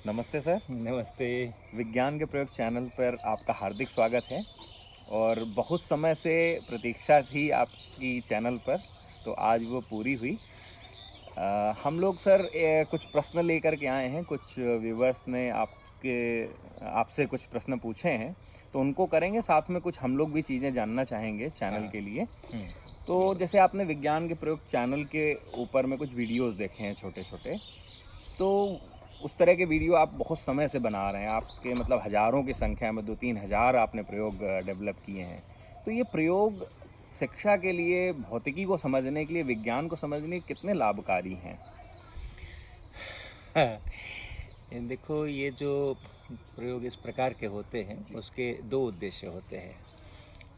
नमस्ते सर। नमस्ते। विज्ञान के प्रयोग चैनल पर आपका हार्दिक स्वागत है और बहुत समय से प्रतीक्षा थी आपकी चैनल पर, तो आज वो पूरी हुई। हम लोग सर कुछ प्रश्न लेकर के आए हैं। कुछ व्यूवर्स ने आपसे कुछ प्रश्न पूछे हैं, तो उनको करेंगे। साथ में कुछ हम लोग भी चीज़ें जानना चाहेंगे चैनल हाँ। के लिए। हुँ, तो बिल्कुल। जैसे आपने विज्ञान के प्रयोग चैनल के ऊपर में कुछ वीडियोस देखे हैं छोटे छोटे, तो उस तरह के वीडियो आप बहुत समय से बना रहे हैं। आपके मतलब हज़ारों की संख्या में 2-3 हज़ार आपने प्रयोग डेवलप किए हैं। तो ये प्रयोग शिक्षा के लिए, भौतिकी को समझने के लिए, विज्ञान को समझने के लिए कितने लाभकारी हैं? हाँ, ये देखो, ये जो प्रयोग इस प्रकार के होते हैं, जी, उसके 2 उद्देश्य होते हैं।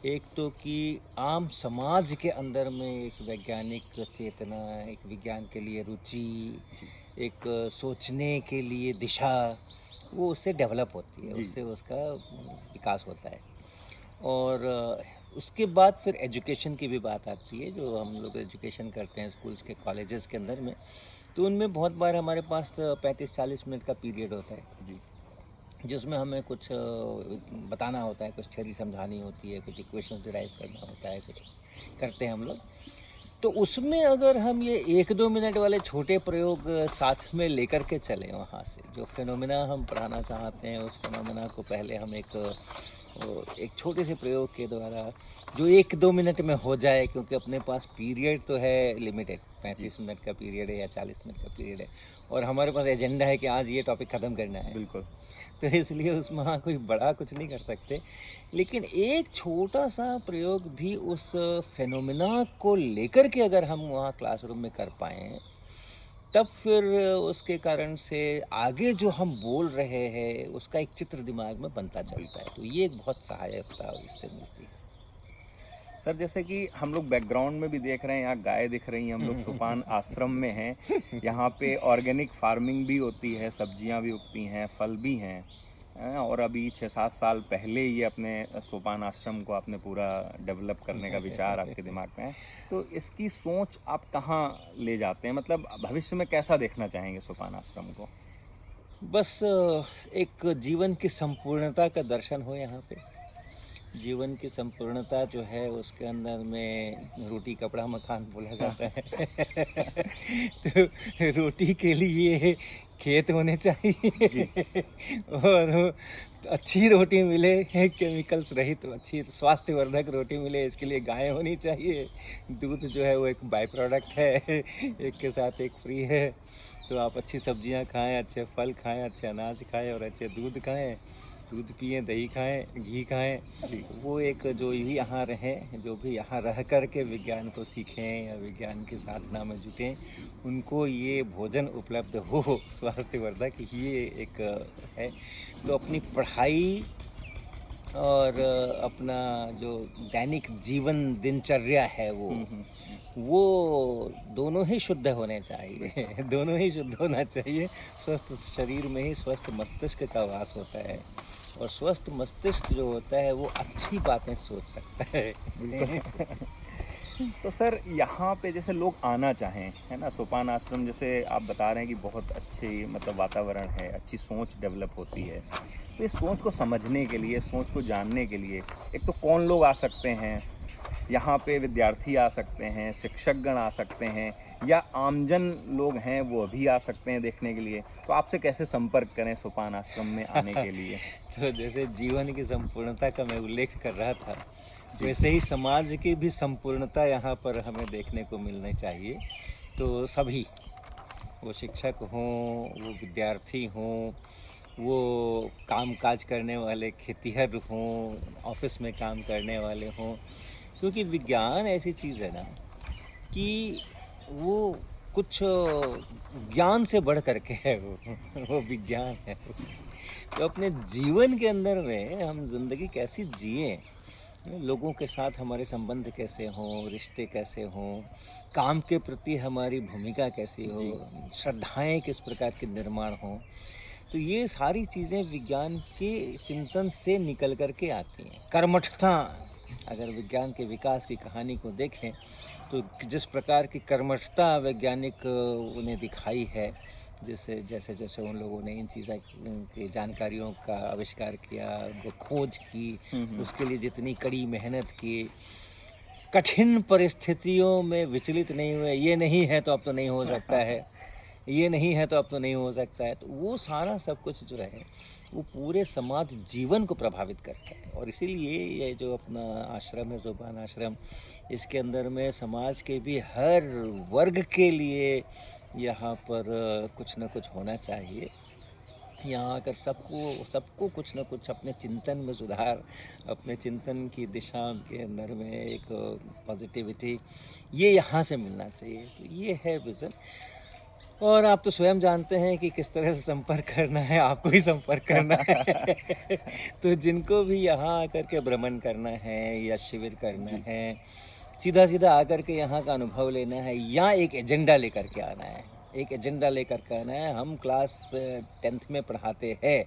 एक तो कि आम समाज के अंदर में एक वैज्ञानिक चेतना, एक विज्ञान के लिए रुचि, जी, एक सोचने के लिए दिशा, वो उससे डेवलप होती है, जी, उससे उसका विकास होता है। और उसके बाद फिर एजुकेशन की भी बात आती है, जो हम लोग एजुकेशन करते हैं स्कूल्स के, कॉलेजेस के अंदर में। तो उनमें बहुत बार हमारे पास 35-40 मिनट का पीरियड होता है, जी, जिसमें हमें कुछ बताना होता है, कुछ थ्योरी समझानी होती है, कुछ इक्वेशंस डिराइव करना होता है, कुछ करते हैं हम लोग। तो उसमें अगर हम ये 1-2 मिनट वाले छोटे प्रयोग साथ में लेकर के चलें वहाँ से, जो फिनोमेना हम पढ़ाना चाहते हैं, उस फिनोमेना को पहले हम एक छोटे से प्रयोग के द्वारा जो 1-2 मिनट में हो जाए, क्योंकि अपने पास पीरियड तो है लिमिटेड, जी, 35 मिनट का पीरियड है या 40 मिनट का पीरियड है, और हमारे पास एजेंडा है कि आज ये टॉपिक ख़त्म करना है। बिल्कुल। तो इसलिए उसमें हाँ, कोई बड़ा कुछ नहीं कर सकते। लेकिन एक छोटा-सा प्रयोग भी उस फिनोमेना को लेकर के अगर हम वहाँ क्लासरूम में कर पाएँ, तब फिर उसके कारण से आगे जो हम बोल रहे हैं, उसका एक चित्र दिमाग में बनता चलता है। तो ये एक बहुत सहायता इससे मिलती है। सर जैसे कि हम लोग बैकग्राउंड में भी देख रहे हैं, यहाँ गाय दिख रही हैं, हम लोग सोपान आश्रम में हैं। यहाँ पे ऑर्गेनिक फार्मिंग भी होती है, सब्जियाँ भी उगती हैं, फल भी हैं। और अभी 6-7 साल पहले ये अपने सोपान आश्रम को आपने पूरा डेवलप करने का विचार आपके दिमाग में है। तो इसकी सोच आप कहाँ ले जाते हैं? मतलब भविष्य में कैसा देखना चाहेंगे सोपान आश्रम को? बस एक जीवन की संपूर्णता का दर्शन हो यहाँ पे। जीवन की संपूर्णता जो है, उसके अंदर में रोटी कपड़ा मकान बोला जाता है। तो रोटी के लिए खेत होने जी, चाहिए और अच्छी रोटी मिले, केमिकल्स रहित अच्छी स्वास्थ्यवर्धक रोटी मिले, इसके लिए गाय होनी चाहिए। दूध जो है वो एक बाय प्रोडक्ट है, एक के साथ एक फ्री है। तो आप अच्छी सब्जियां खाएं, अच्छे फल खाएं, अच्छे अनाज खाएं और अच्छे दूध खाएं, दूध पिएँ, दही खाएँ, घी खाएँ। जी, वो एक जो भी यहाँ रहें, जो भी यहाँ रह कर के विज्ञान को सीखें या विज्ञान की साधना में जुटें, उनको ये भोजन उपलब्ध हो स्वास्थ्यवर्धक, ये एक है। तो अपनी पढ़ाई और अपना जो दैनिक जीवन दिनचर्या है, वो दोनों ही शुद्ध होने चाहिए। बिल्कुल। दोनों ही शुद्ध होना चाहिए। स्वस्थ शरीर में ही स्वस्थ मस्तिष्क का वास होता है, और स्वस्थ मस्तिष्क जो होता है वो अच्छी बातें सोच सकता है। बिल्कुल। तो सर यहाँ पे जैसे लोग आना चाहें, है ना? सोपान आश्रम जैसे आप बता रहे हैं कि बहुत अच्छी मतलब वातावरण है, अच्छी सोच डेवलप होती है। तो इस सोच को समझने के लिए, सोच को जानने के लिए एक तो कौन लोग आ सकते हैं? यहाँ पे विद्यार्थी आ सकते हैं, शिक्षकगण आ सकते हैं, या आमजन लोग हैं वो भी आ सकते हैं देखने के लिए। तो आपसे कैसे संपर्क करें सोपान आश्रम में आने के लिए? तो जैसे जीवन की संपूर्णता का मैं उल्लेख कर रहा था, जी, वैसे ही समाज की भी संपूर्णता यहाँ पर हमें देखने को मिलनी चाहिए। तो सभी, वो शिक्षक हों, वो विद्यार्थी हों, वो काम-काज करने वाले खेतिहर हों, ऑफ़िस में काम करने वाले हों, क्योंकि विज्ञान ऐसी चीज़ है ना कि वो कुछ ज्ञान से बढ़ कर के है वो। वो विज्ञान है। तो अपने जीवन के अंदर में हम ज़िंदगी कैसी जिएँ, लोगों के साथ हमारे संबंध कैसे हों, रिश्ते कैसे हों, काम के प्रति हमारी भूमिका कैसी हो, जी, श्रद्धाएँ किस प्रकार के निर्माण हों। तो ये सारी चीज़ें विज्ञान के चिंतन से निकल कर के आती हैं। कर्मठता, अगर विज्ञान के विकास की कहानी को देखें, तो जिस प्रकार की कर्मठता वैज्ञानिक ने दिखाई है, जैसे जैसे जैसे उन लोगों ने इन चीज़ों की जानकारियों का आविष्कार किया, वो खोज की, उसके लिए जितनी कड़ी मेहनत की, कठिन परिस्थितियों में विचलित नहीं हुए, ये नहीं है तो अब तो नहीं हो सकता है, ये नहीं है तो अब तो नहीं हो सकता है, तो वो सारा सब कुछ जो है वो पूरे समाज जीवन को प्रभावित करता है। और इसीलिए ये जो अपना आश्रम है, सोपान आश्रम, इसके अंदर में समाज के भी हर वर्ग के लिए यहाँ पर कुछ न कुछ होना चाहिए। यहाँ आकर सबको सबको कुछ न कुछ अपने चिंतन में सुधार, अपने चिंतन की दिशा के अंदर में एक पॉजिटिविटी, ये यहाँ से मिलना चाहिए। तो ये है विज़न। और आप तो स्वयं जानते हैं कि किस तरह से संपर्क करना है, आपको ही संपर्क करना है। तो जिनको भी यहाँ आकर के भ्रमण करना है या शिविर करना है, सीधा सीधा आकर के यहाँ का अनुभव लेना है या एक एजेंडा लेकर के आना है, एक एजेंडा लेकर के आना है। हम क्लास 10th में पढ़ाते हैं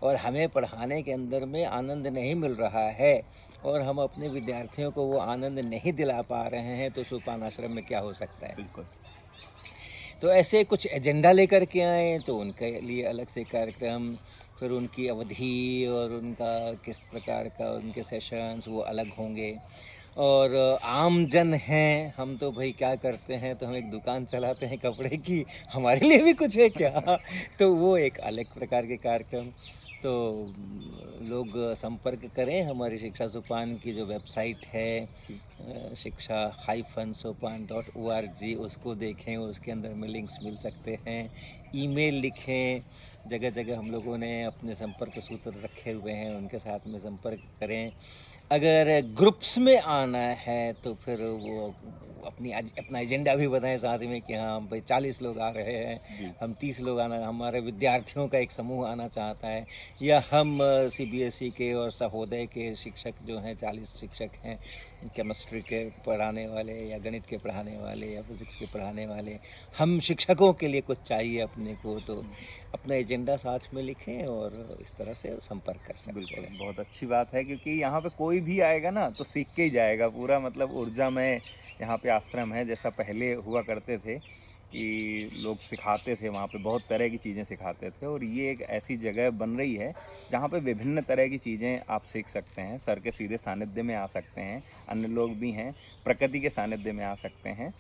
और हमें पढ़ाने के अंदर में आनंद नहीं मिल रहा है और हम अपने विद्यार्थियों को वो आनंद नहीं दिला पा रहे हैं, तो सोपान आश्रम में क्या हो सकता है। बिल्कुल। तो ऐसे कुछ एजेंडा लेकर के आए तो उनके लिए अलग से कार्यक्रम, फिर उनकी अवधि और उनका किस प्रकार का उनके सेशंस वो अलग होंगे। और आम जन हैं हम, तो भाई क्या करते हैं, तो हम एक दुकान चलाते हैं कपड़े की, हमारे लिए भी कुछ है क्या, तो वो एक अलग प्रकार के कार्यक्रम। तो लोग संपर्क करें, हमारी शिक्षा सोपान की जो वेबसाइट है शिक्षा-सोपान.org, उसको देखें, उसके अंदर में लिंक्स मिल सकते हैं। ईमेल लिखें, जगह जगह हम लोगों ने अपने संपर्क सूत्र रखे हुए हैं, उनके साथ में संपर्क करें। अगर ग्रुप्स में आना है तो फिर वो अपना एजेंडा भी बताएं साथ में कि हाँ भाई 40 लोग आ रहे हैं, हम 30 लोग आना, हमारे विद्यार्थियों का एक समूह आना चाहता है, या हम CBSE के और सहोदय के शिक्षक जो हैं 40 शिक्षक हैं, केमिस्ट्री के पढ़ाने वाले या गणित के पढ़ाने वाले या फिज़िक्स के पढ़ाने वाले, हम शिक्षकों के लिए कुछ चाहिए अपने को, तो अपना एजेंडा साथ में लिखें और इस तरह से संपर्क कर सकते बिल्कुल, हैं। बहुत अच्छी बात है, क्योंकि यहाँ पे कोई भी आएगा ना तो सीख के ही जाएगा पूरा। मतलब ऊर्जामय यहाँ पे आश्रम है, जैसा पहले हुआ करते थे कि लोग सिखाते थे, वहाँ पे बहुत तरह की चीज़ें सिखाते थे, और ये एक ऐसी जगह बन रही है जहाँ पे विभिन्न तरह की चीज़ें आप सीख सकते हैं। सर के सीधे सानिध्य में आ सकते हैं, अन्य लोग भी हैं, प्रकृति के सानिध्य में आ सकते हैं।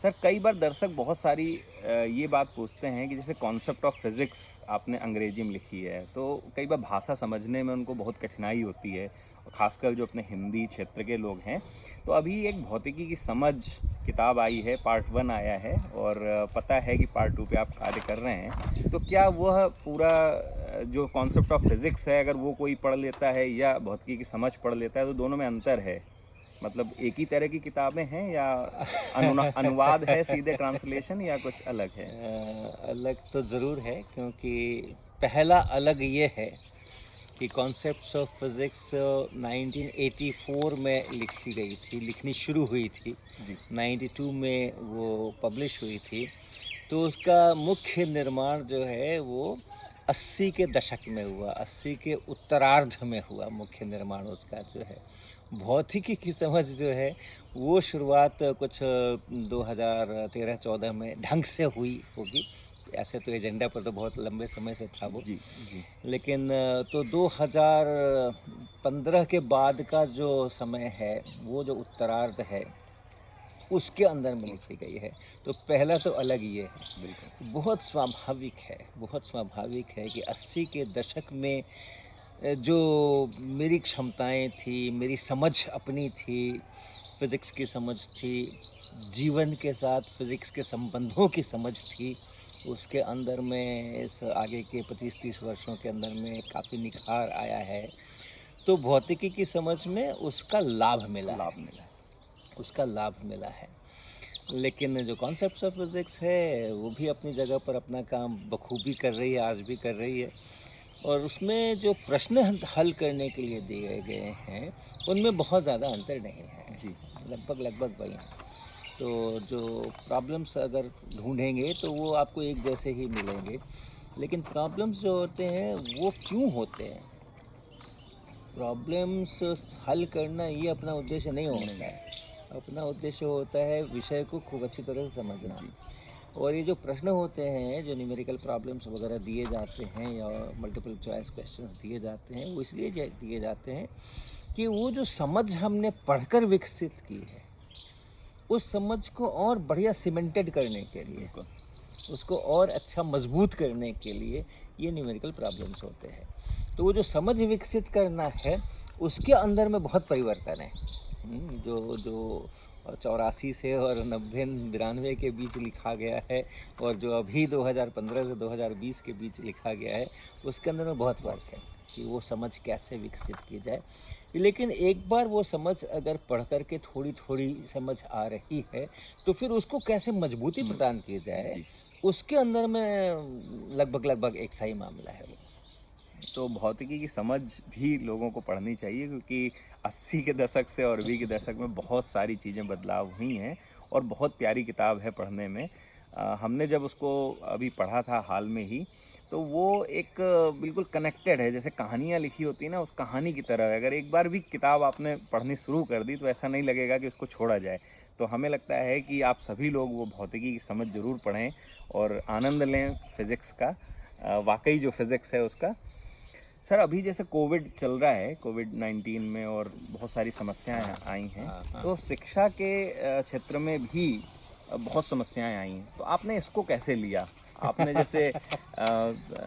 सर, कई बार दर्शक बहुत सारी ये बात पूछते हैं कि जैसे कॉन्सेप्ट ऑफ फिज़िक्स आपने अंग्रेजी में लिखी है, तो कई बार भाषा समझने में उनको बहुत कठिनाई होती है, खासकर जो अपने हिंदी क्षेत्र के लोग हैं। तो अभी एक भौतिकी की समझ किताब आई है, पार्ट 1 आया है, और पता है कि पार्ट 2 पे आप कार्य कर रहे हैं। तो क्या वह पूरा जो कॉन्सेप्ट ऑफ फिज़िक्स है, अगर वो कोई पढ़ लेता है या भौतिकी की समझ पढ़ लेता है, तो दोनों में अंतर है? मतलब एक ही तरह की किताबें हैं या अनुवाद है, सीधे ट्रांसलेशन, या कुछ अलग है? अलग तो ज़रूर है, क्योंकि पहला अलग ये है कि कॉन्सेप्ट्स ऑफ फिज़िक्स 1984 में लिखनी शुरू हुई थी, 92 में वो पब्लिश हुई थी। तो उसका मुख्य निर्माण जो है वो 80 के दशक में हुआ, 80 के उत्तरार्ध में हुआ मुख्य निर्माण उसका जो है। भौतिकी की समझ जो है वो शुरुआत कुछ 2013-14 में ढंग से हुई होगी। ऐसे तो एजेंडा पर तो बहुत लंबे समय से था वो, जी। लेकिन तो 2015 के बाद का जो समय है, वो जो उत्तरार्ध है, उसके अंदर में लिखी गई है। तो पहला तो अलग ये है। बिल्कुल। बहुत स्वाभाविक है कि 80 के दशक में जो मेरी क्षमताएं थी, मेरी समझ अपनी थी, फिज़िक्स की समझ थी, जीवन के साथ फिज़िक्स के संबंधों की समझ थी, उसके अंदर में इस आगे के 25-30 वर्षों के अंदर में काफ़ी निखार आया है। तो भौतिकी की समझ में उसका लाभ मिला है। लेकिन जो कॉन्सेप्ट्स ऑफ फिज़िक्स है वो भी अपनी जगह पर अपना काम बखूबी कर रही है, आज भी कर रही है। और उसमें जो प्रश्न हल करने के लिए दिए गए हैं उनमें बहुत ज़्यादा अंतर नहीं है जी, लगभग वही हैं। तो जो प्रॉब्लम्स अगर ढूंढेंगे तो वो आपको एक जैसे ही मिलेंगे, लेकिन प्रॉब्लम्स जो होते हैं वो क्यों होते हैं, प्रॉब्लम्स हल करना ये अपना उद्देश्य नहीं होता है। अपना उद्देश्य होता है विषय को खूब अच्छी तरह से समझना। और ये जो प्रश्न होते हैं, जो न्यूमेरिकल प्रॉब्लम्स वगैरह दिए जाते हैं या मल्टीपल चॉइस क्वेश्चंस दिए जाते हैं, वो इसलिए दिए जाते हैं कि वो जो समझ हमने पढ़कर विकसित की है, उस समझ को और बढ़िया सीमेंटेड करने के लिए, उसको और अच्छा मजबूत करने के लिए ये न्यूमेरिकल प्रॉब्लम्स होते हैं। तो वो जो समझ विकसित करना है, उसके अंदर में बहुत परिवर्तन है। जो 84 से और 90-92 के बीच लिखा गया है और जो अभी 2015 से 2020 के बीच लिखा गया है, उसके अंदर में बहुत फर्क है कि वो समझ कैसे विकसित की जाए। लेकिन एक बार वो समझ अगर पढ़ कर के थोड़ी थोड़ी समझ आ रही है, तो फिर उसको कैसे मजबूती प्रदान की जाए, उसके अंदर में लगभग एक सा ही मामला है वो। तो भौतिकी की समझ भी लोगों को पढ़नी चाहिए, क्योंकि 80 के दशक से और 20 के दशक में बहुत सारी चीज़ें बदलाव हुई हैं और बहुत प्यारी किताब है पढ़ने में। हमने जब उसको अभी पढ़ा था हाल में ही, तो वो एक बिल्कुल कनेक्टेड है, जैसे कहानियाँ लिखी होती है ना, उस कहानी की तरह। अगर एक बार भी किताब आपने पढ़नी शुरू कर दी तो ऐसा नहीं लगेगा कि उसको छोड़ा जाए। तो हमें लगता है कि आप सभी लोग वो भौतिकी की समझ ज़रूर पढ़ें और आनंद लें फिज़िक्स का, वाकई जो फिज़िक्स है उसका। सर, अभी जैसे कोविड चल रहा है, कोविड-19 में और बहुत सारी समस्याएं आई हैं, तो शिक्षा के क्षेत्र में भी बहुत समस्याएं आई हैं, तो आपने इसको कैसे लिया? आपने जैसे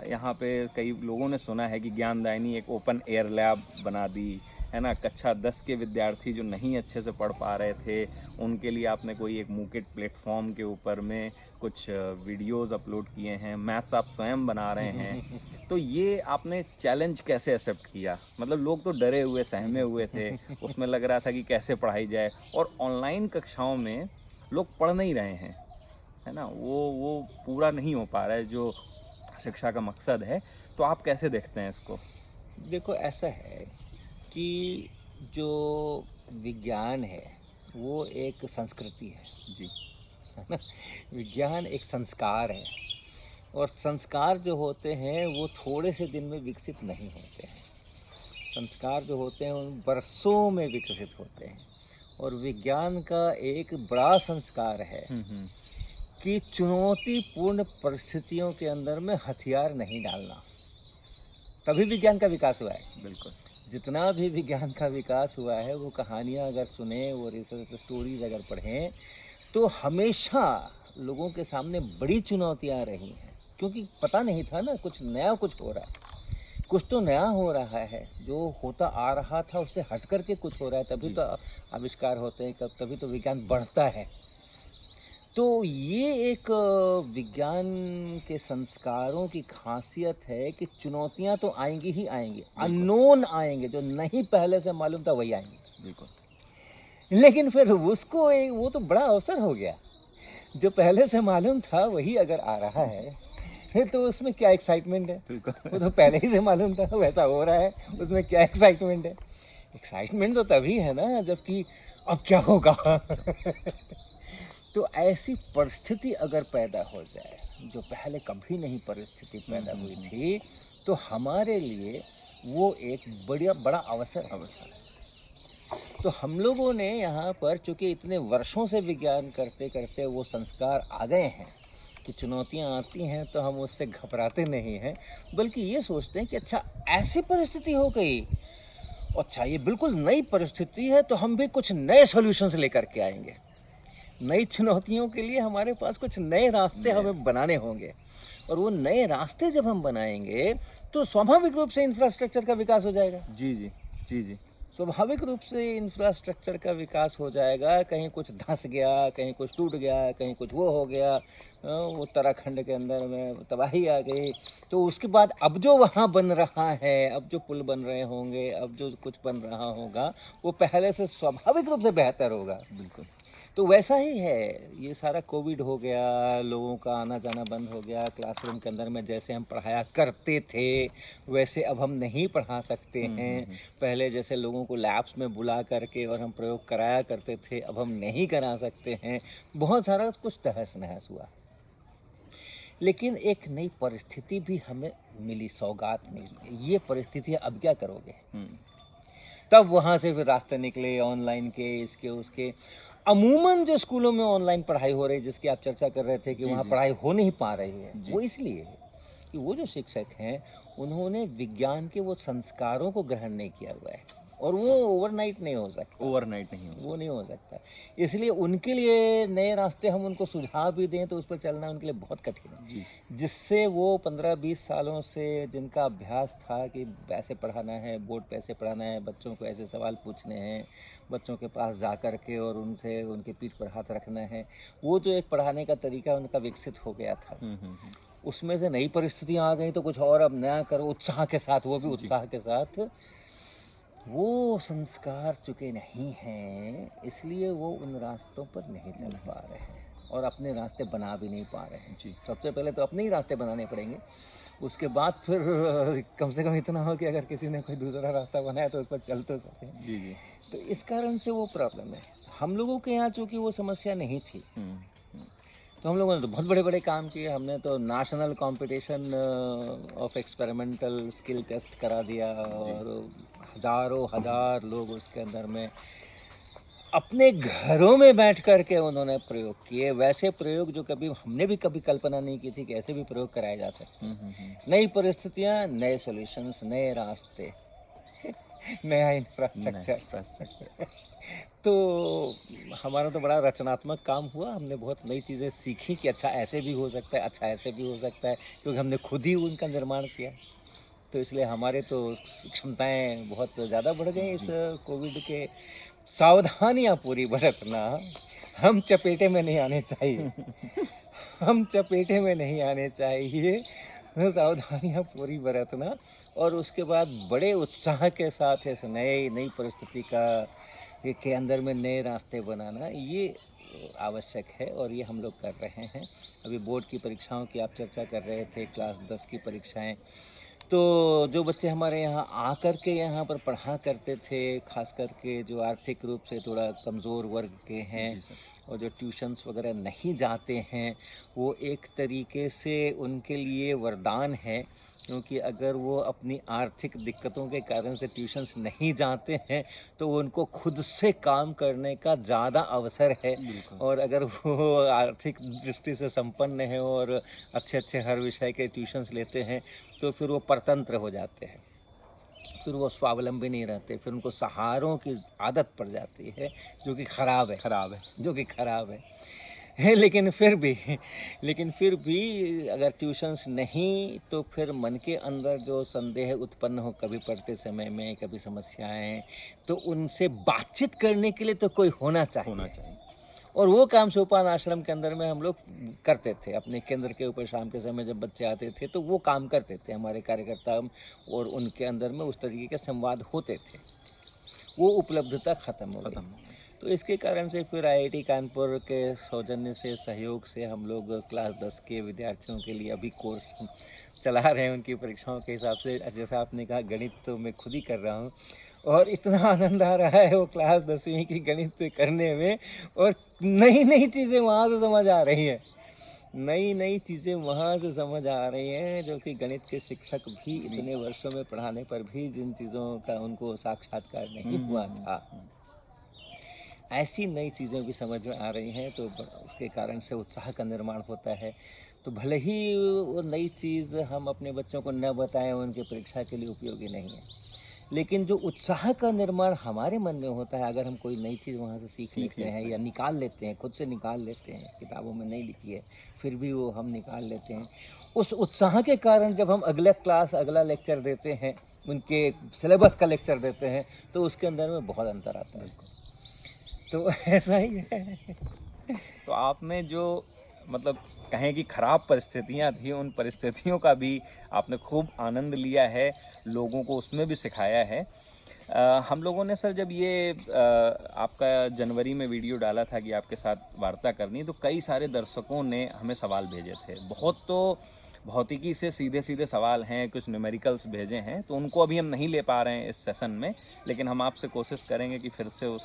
यहाँ पे कई लोगों ने सुना है कि ज्ञानदायिनी एक ओपन एयर लैब बना दी है ना, कक्षा 10 के विद्यार्थी जो नहीं अच्छे से पढ़ पा रहे थे, उनके लिए आपने कोई एक मूकेट प्लेटफॉर्म के ऊपर में कुछ वीडियोस अपलोड किए हैं, मैथ्स आप स्वयं बना रहे हैं। तो ये आपने चैलेंज कैसे एक्सेप्ट किया? मतलब लोग तो डरे हुए, सहमे हुए थे, उसमें लग रहा था कि कैसे पढ़ाई जाए, और ऑनलाइन कक्षाओं में लोग पढ़ नहीं रहे हैं, है ना, वो पूरा नहीं हो पा रहा है जो शिक्षा का मकसद है। तो आप कैसे देखते हैं इसको? देखो, ऐसा है कि जो विज्ञान है वो एक संस्कृति है जी, है ना। विज्ञान एक संस्कार है, और संस्कार जो होते हैं वो थोड़े से दिन में विकसित नहीं होते हैं। संस्कार जो होते हैं उन वर्षों में विकसित होते हैं। और विज्ञान का एक बड़ा संस्कार है कि चुनौतीपूर्ण परिस्थितियों के अंदर में हथियार नहीं डालना। तभी विज्ञान का विकास हुआ है। बिल्कुल। जितना भी विज्ञान का विकास हुआ है, वो कहानियाँ अगर सुने, वो रिसर्च स्टोरीज अगर पढ़ें, तो हमेशा लोगों के सामने बड़ी चुनौतियाँ रही हैं, क्योंकि पता नहीं था ना, कुछ नया कुछ हो रहा है, कुछ तो नया हो रहा है। जो होता आ रहा था उससे हट कर के कुछ हो रहा है, तभी तो आविष्कार होते हैं, तभी तो विज्ञान बढ़ता है। तो ये एक विज्ञान के संस्कारों की खासियत है कि चुनौतियां तो आएंगी ही आएंगी, अननोन आएंगे, जो नहीं पहले से मालूम था वही आएंगे। बिल्कुल। लेकिन फिर उसको वो तो बड़ा अवसर हो गया, जो पहले से मालूम था वही अगर आ रहा है, फिर तो उसमें क्या एक्साइटमेंट है। वो तो पहले ही से मालूम था वैसा हो रहा है, उसमें क्या एक्साइटमेंट है। एक्साइटमेंट तो तभी है ना जबकि अब क्या होगा। तो ऐसी परिस्थिति अगर पैदा हो जाए, जो पहले कभी नहीं परिस्थिति पैदा हुई थी, तो हमारे लिए वो एक बड़ा अवसर है। तो हम लोगों ने यहाँ पर, चूँकि इतने वर्षों से विज्ञान करते करते वो संस्कार आ गए हैं कि चुनौतियाँ आती हैं तो हम उससे घबराते नहीं हैं, बल्कि ये सोचते हैं कि अच्छा ऐसी परिस्थिति हो गई, अच्छा ये बिल्कुल नई परिस्थिति है, तो हम भी कुछ नए सॉल्यूशंस लेकर के आएंगे। नई चुनौतियों के लिए हमारे पास कुछ नए रास्ते हमें बनाने होंगे, और वो नए रास्ते जब हम बनाएंगे तो स्वाभाविक रूप से इंफ्रास्ट्रक्चर का विकास हो जाएगा। जी। स्वाभाविक रूप से इंफ्रास्ट्रक्चर का विकास हो जाएगा। कहीं कुछ धंस गया, कहीं कुछ टूट गया, कहीं कुछ वो हो गया, उत्तराखंड के अंदर में तबाही आ गई, तो उसके बाद अब जो वहाँ बन रहा है, अब जो पुल बन रहे होंगे, अब जो कुछ बन रहा होगा, वो पहले से स्वाभाविक रूप से बेहतर होगा। बिल्कुल। तो वैसा ही है, ये सारा कोविड हो गया, लोगों का आना जाना बंद हो गया, क्लासरूम के अंदर में जैसे हम पढ़ाया करते थे वैसे अब हम नहीं पढ़ा सकते हैं। पहले जैसे लोगों को लैब्स में बुला करके और हम प्रयोग कराया करते थे, अब हम नहीं करा सकते हैं। बहुत सारा कुछ तहस नहस हुआ, लेकिन एक नई परिस्थिति भी हमें मिली, सौगात मिली। ये परिस्थिति अब क्या करोगे? तब वहाँ से फिर रास्ते निकले ऑनलाइन के, इसके उसके। अमूमन जो स्कूलों में ऑनलाइन पढ़ाई हो रही है, जिसकी आप चर्चा कर रहे थे कि जी, वहाँ जी। पढ़ाई हो नहीं पा रही है, जी। वो इसलिए है कि वो जो शिक्षक हैं उन्होंने विज्ञान के वो संस्कारों को ग्रहण नहीं किया हुआ है, और वो ओवरनाइट नहीं हो सकता, ओवरनाइट नहीं हो वो नहीं हो सकता। इसलिए उनके लिए नए रास्ते हम उनको सुझाव भी दें तो उस पर चलना उनके लिए बहुत कठिन है। जी। जिससे वो 15-20 सालों से जिनका अभ्यास था कि ऐसे पढ़ाना है, बोर्ड पे ऐसे पढ़ाना है, बच्चों को ऐसे सवाल पूछने हैं, बच्चों के पास जा कर के और उनसे उनके पीठ पर हाथ रखना है, वो जो एक पढ़ाने का तरीका उनका विकसित हो गया था, उसमें से नई परिस्थितियाँ आ गई तो कुछ और अब नया करो उत्साह के साथ, वो भी उत्साह के साथ। वो संस्कार चुके नहीं हैं, इसलिए वो उन रास्तों पर नहीं चल पा रहे हैं और अपने रास्ते बना भी नहीं पा रहे हैं। जी। सबसे पहले तो अपने ही रास्ते बनाने पड़ेंगे, उसके बाद फिर कम से कम इतना हो कि अगर किसी ने कोई दूसरा रास्ता बनाया तो उस पर चल तो सके। जी, जी। तो इस कारण से वो प्रॉब्लम है। हम लोगों के यहाँ चूँकि वो समस्या नहीं थी, तो हम लोगों ने तो बहुत बड़े बड़े काम किए। हमने तो national competition of experimental skill test करा दिया और हजारों हजार लोग उसके अंदर में अपने घरों में बैठ कर के उन्होंने प्रयोग किए, वैसे प्रयोग जो कभी हमने भी कभी कल्पना नहीं की थी कि ऐसे भी प्रयोग कराए जा सकते हैं। नई परिस्थितियाँ, नए सॉल्यूशंस, नए रास्ते, नया इंफ्रास्ट्रक्चर। तो हमारा तो बड़ा रचनात्मक काम हुआ, हमने बहुत नई चीज़ें सीखी कि अच्छा ऐसे भी हो सकता है, अच्छा ऐसे भी हो सकता है, क्योंकि हमने खुद ही उनका निर्माण किया। तो इसलिए हमारे तो क्षमताएं बहुत ज़्यादा बढ़ गई इस कोविड के। सावधानियां पूरी बरतना, हम चपेटे में नहीं आने चाहिए हम चपेटे में नहीं आने चाहिए, सावधानियां पूरी बरतना और उसके बाद बड़े उत्साह के साथ इस नई परिस्थिति के अंदर में नए रास्ते बनाना, ये आवश्यक है और ये हम लोग कर रहे हैं। अभी बोर्ड की परीक्षाओं की आप चर्चा कर रहे थे, क्लास 10 की परीक्षाएं, तो जो बच्चे हमारे यहाँ आकर के यहाँ पर पढ़ा करते थे, खास करके जो आर्थिक रूप से थोड़ा कमज़ोर वर्ग के हैं और जो ट्यूशन्स वगैरह नहीं जाते हैं, वो एक तरीके से उनके लिए वरदान है, क्योंकि अगर वो अपनी आर्थिक दिक्कतों के कारण से ट्यूशन्स नहीं जाते हैं तो उनको खुद से काम करने का ज़्यादा अवसर है। और अगर वो आर्थिक दृष्टि से संपन्न है और अच्छे हर विषय के ट्यूशन्स लेते हैं तो फिर वो परतंत्र हो जाते हैं, फिर वो स्वावलंबी नहीं रहते, फिर उनको सहारों की आदत पड़ जाती है जो कि ख़राब है। लेकिन फिर भी अगर ट्यूशन्स नहीं तो फिर मन के अंदर जो संदेह उत्पन्न हो कभी पढ़ते समय में, कभी समस्याएं, तो उनसे बातचीत करने के लिए तो कोई होना चाहिए। और वो काम सोपान आश्रम के अंदर में हम लोग करते थे। अपने केंद्र के ऊपर शाम के समय जब बच्चे आते थे तो वो काम करते थे हमारे कार्यकर्ता, और उनके अंदर में उस तरीके के संवाद होते थे। वो उपलब्धता ख़त्म हो गई। तो इसके कारण से फिर IIT कानपुर के सौजन्य से, सहयोग से हम लोग क्लास 10 के विद्यार्थियों के लिए अभी कोर्स चला रहे हैं उनकी परीक्षाओं के हिसाब से। जैसा आपने कहा, गणित तो मैं खुद ही कर रहा हूँ और इतना आनंद आ रहा है वो क्लास 10वीं की गणित करने में, और नई चीज़ें वहाँ से समझ आ रही हैं, नई चीज़ें वहाँ से समझ आ रही हैं, जो कि गणित के शिक्षक भी इतने वर्षों में पढ़ाने पर भी जिन चीज़ों का उनको साक्षात्कार नहीं हुआ था, ऐसी नई चीज़ें भी समझ में आ रही हैं। तो उसके कारण से उत्साह का निर्माण होता है। तो भले ही वो नई चीज़ हम अपने बच्चों को न बताएं, उनके परीक्षा के लिए उपयोगी नहीं है, लेकिन जो उत्साह का निर्माण हमारे मन में होता है, अगर हम कोई नई चीज़ वहाँ से सीख लेते हैं या निकाल लेते हैं, खुद से निकाल लेते हैं, किताबों में नहीं लिखी है फिर भी वो हम निकाल लेते हैं, उस उत्साह के कारण जब हम अगला क्लास, अगला लेक्चर देते हैं, उनके सिलेबस का लेक्चर देते हैं, तो उसके अंदर में बहुत अंतर आता है। तो ऐसा ही है। तो आपने जो मतलब कहें कि ख़राब परिस्थितियां थी, उन परिस्थितियों का भी आपने खूब आनंद लिया है, लोगों को उसमें भी सिखाया है। हम लोगों ने सर जब ये आपका जनवरी में वीडियो डाला था कि आपके साथ वार्ता करनी, तो कई सारे दर्शकों ने हमें सवाल भेजे थे। बहुत तो भौतिकी से सीधे सवाल हैं, कुछ न्यूमेरिकल्स भेजे हैं, तो उनको अभी हम नहीं ले पा रहे हैं इस सेशन में, लेकिन हम आपसे कोशिश करेंगे कि फिर से उस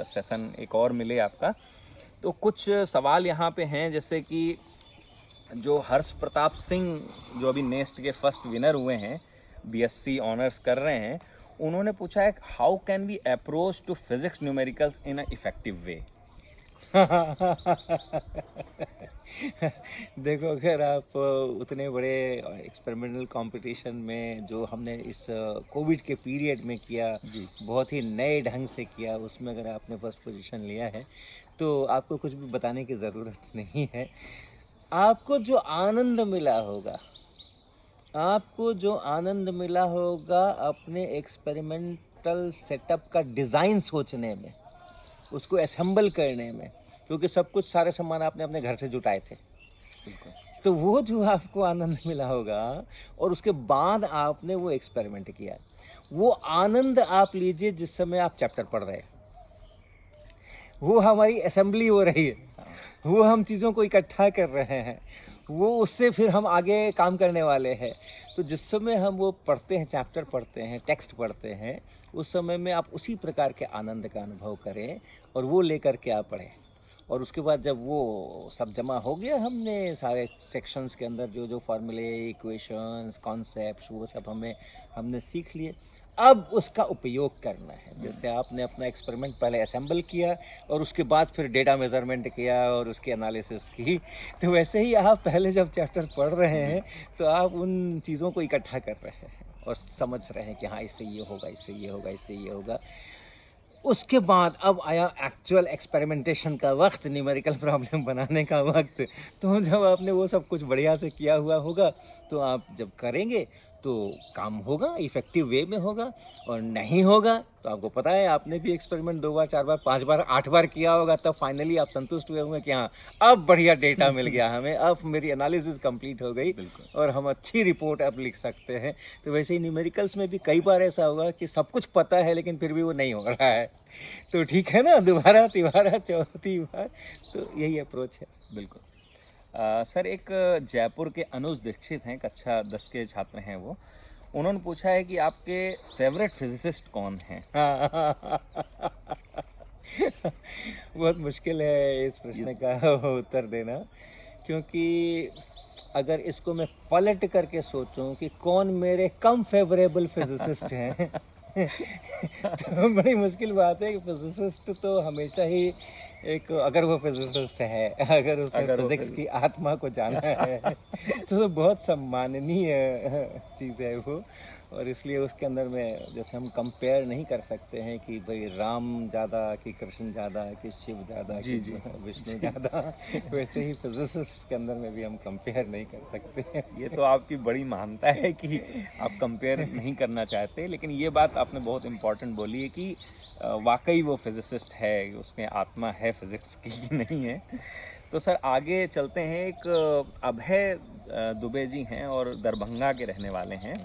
सेशन एक और मिले आपका। तो कुछ सवाल यहाँ पे हैं, जैसे कि जो हर्ष प्रताप सिंह जो अभी नेस्ट के फर्स्ट विनर हुए हैं, BSc ऑनर्स कर रहे हैं, उन्होंने पूछा है how can we approach to physics numericals in a effective way. देखो, अगर आप उतने बड़े एक्सपेरिमेंटल कंपटीशन में जो हमने इस कोविड के पीरियड में किया, जी। बहुत ही नए ढंग से किया, उसमें अगर आपने फर्स्ट पोजीशन लिया है तो आपको कुछ भी बताने की ज़रूरत नहीं है। आपको जो आनंद मिला होगा, आपको जो आनंद मिला होगा अपने एक्सपेरिमेंटल सेटअप का डिज़ाइन सोचने में, उसको असेंबल करने में, क्योंकि सब कुछ सारे सामान आपने अपने घर से जुटाए थे, बिल्कुल। तो वो जो आपको आनंद मिला होगा और उसके बाद आपने वो एक्सपेरिमेंट किया, वो आनंद आप लीजिए जिस समय आप चैप्टर पढ़ रहे हैं। वो हमारी असेंबली हो रही है, हाँ, वो हम चीज़ों को इकट्ठा कर रहे हैं, वो उससे फिर हम आगे काम करने वाले हैं। तो जिस समय हम वो पढ़ते हैं, चैप्टर पढ़ते हैं, टेक्स्ट पढ़ते हैं, उस समय में आप उसी प्रकार के आनंद का अनुभव करें और वो लेकर के आप पढ़ें। और उसके बाद जब वो सब जमा हो गया, हमने सारे सेक्शंस के अंदर जो जो फार्मूले, इक्वेशंस, कॉन्सेप्ट्स, वो सब हमने सीख लिए। अब उसका उपयोग करना है। जैसे आपने अपना एक्सपेरिमेंट पहले असेंबल किया और उसके बाद फिर डेटा मेजरमेंट किया और उसकी एनालिसिस की, तो वैसे ही आप पहले जब चैप्टर पढ़ रहे हैं तो आप उन चीज़ों को इकट्ठा कर रहे हैं और समझ रहे हैं कि हाँ, इससे ये होगा, इससे ये होगा, इससे ये होगा। उसके बाद अब आया एक्चुअल एक्सपेरिमेंटेशन का वक्त, न्यूमेरिकल प्रॉब्लम बनाने का वक्त। तो जब आपने वो सब कुछ बढ़िया से किया हुआ होगा, तो आप जब करेंगे तो काम होगा, इफ़ेक्टिव वे में होगा। और नहीं होगा तो आपको पता है, आपने भी एक्सपेरिमेंट 2 बार, 4 बार, 5 बार, 8 बार किया होगा, तब फाइनली आप संतुष्ट हुए होंगे कि हाँ, अब बढ़िया डेटा मिल गया हमें, अब मेरी एनालिसिस कंप्लीट हो गई बिल्कुल। और हम अच्छी रिपोर्ट अब लिख सकते हैं। तो वैसे ही न्यूमेरिकल्स में भी कई बार ऐसा होगा कि सब कुछ पता है लेकिन फिर भी वो नहीं हो रहा है। तो ठीक है ना, दोबारा, तिबारा, चौथी बार, तो यही अप्रोच है। बिल्कुल। सर, एक जयपुर के अनुज दीक्षित हैं, कक्षा 10 के छात्र हैं वो। उन्होंने पूछा है कि आपके फेवरेट फिजिसिस्ट कौन हैं? बहुत मुश्किल है इस प्रश्न का उत्तर देना, क्योंकि अगर इसको मैं पलट करके सोचूं कि कौन मेरे कम फेवरेबल फिजिसिस्ट हैं तो बड़ी मुश्किल बात है कि फिजिसिस्ट तो हमेशा ही एक, अगर वो फिजिसिस्ट है, अगर उसने अगर वो फिजिक्स की आत्मा को जाना है तो बहुत सम्माननीय चीज़ है वो। और इसलिए उसके अंदर में जैसे हम कंपेयर नहीं कर सकते हैं कि भाई राम ज़्यादा कि कृष्ण ज़्यादा कि शिव ज़्यादा जी, कि जी। विष्णु ज़्यादा, वैसे ही फिजिसिस्ट के अंदर में भी हम कंपेयर नहीं कर सकते हैं। ये तो आपकी बड़ी महानता है कि आप कंपेयर नहीं करना चाहते, लेकिन ये बात आपने बहुत इम्पोर्टेंट बोली है कि वाकई वो फिजिसिस्ट है, उसमें आत्मा है फिजिक्स की कि नहीं है। तो सर, आगे चलते हैं। एक अभय दुबे जी हैं और दरभंगा के रहने वाले हैं।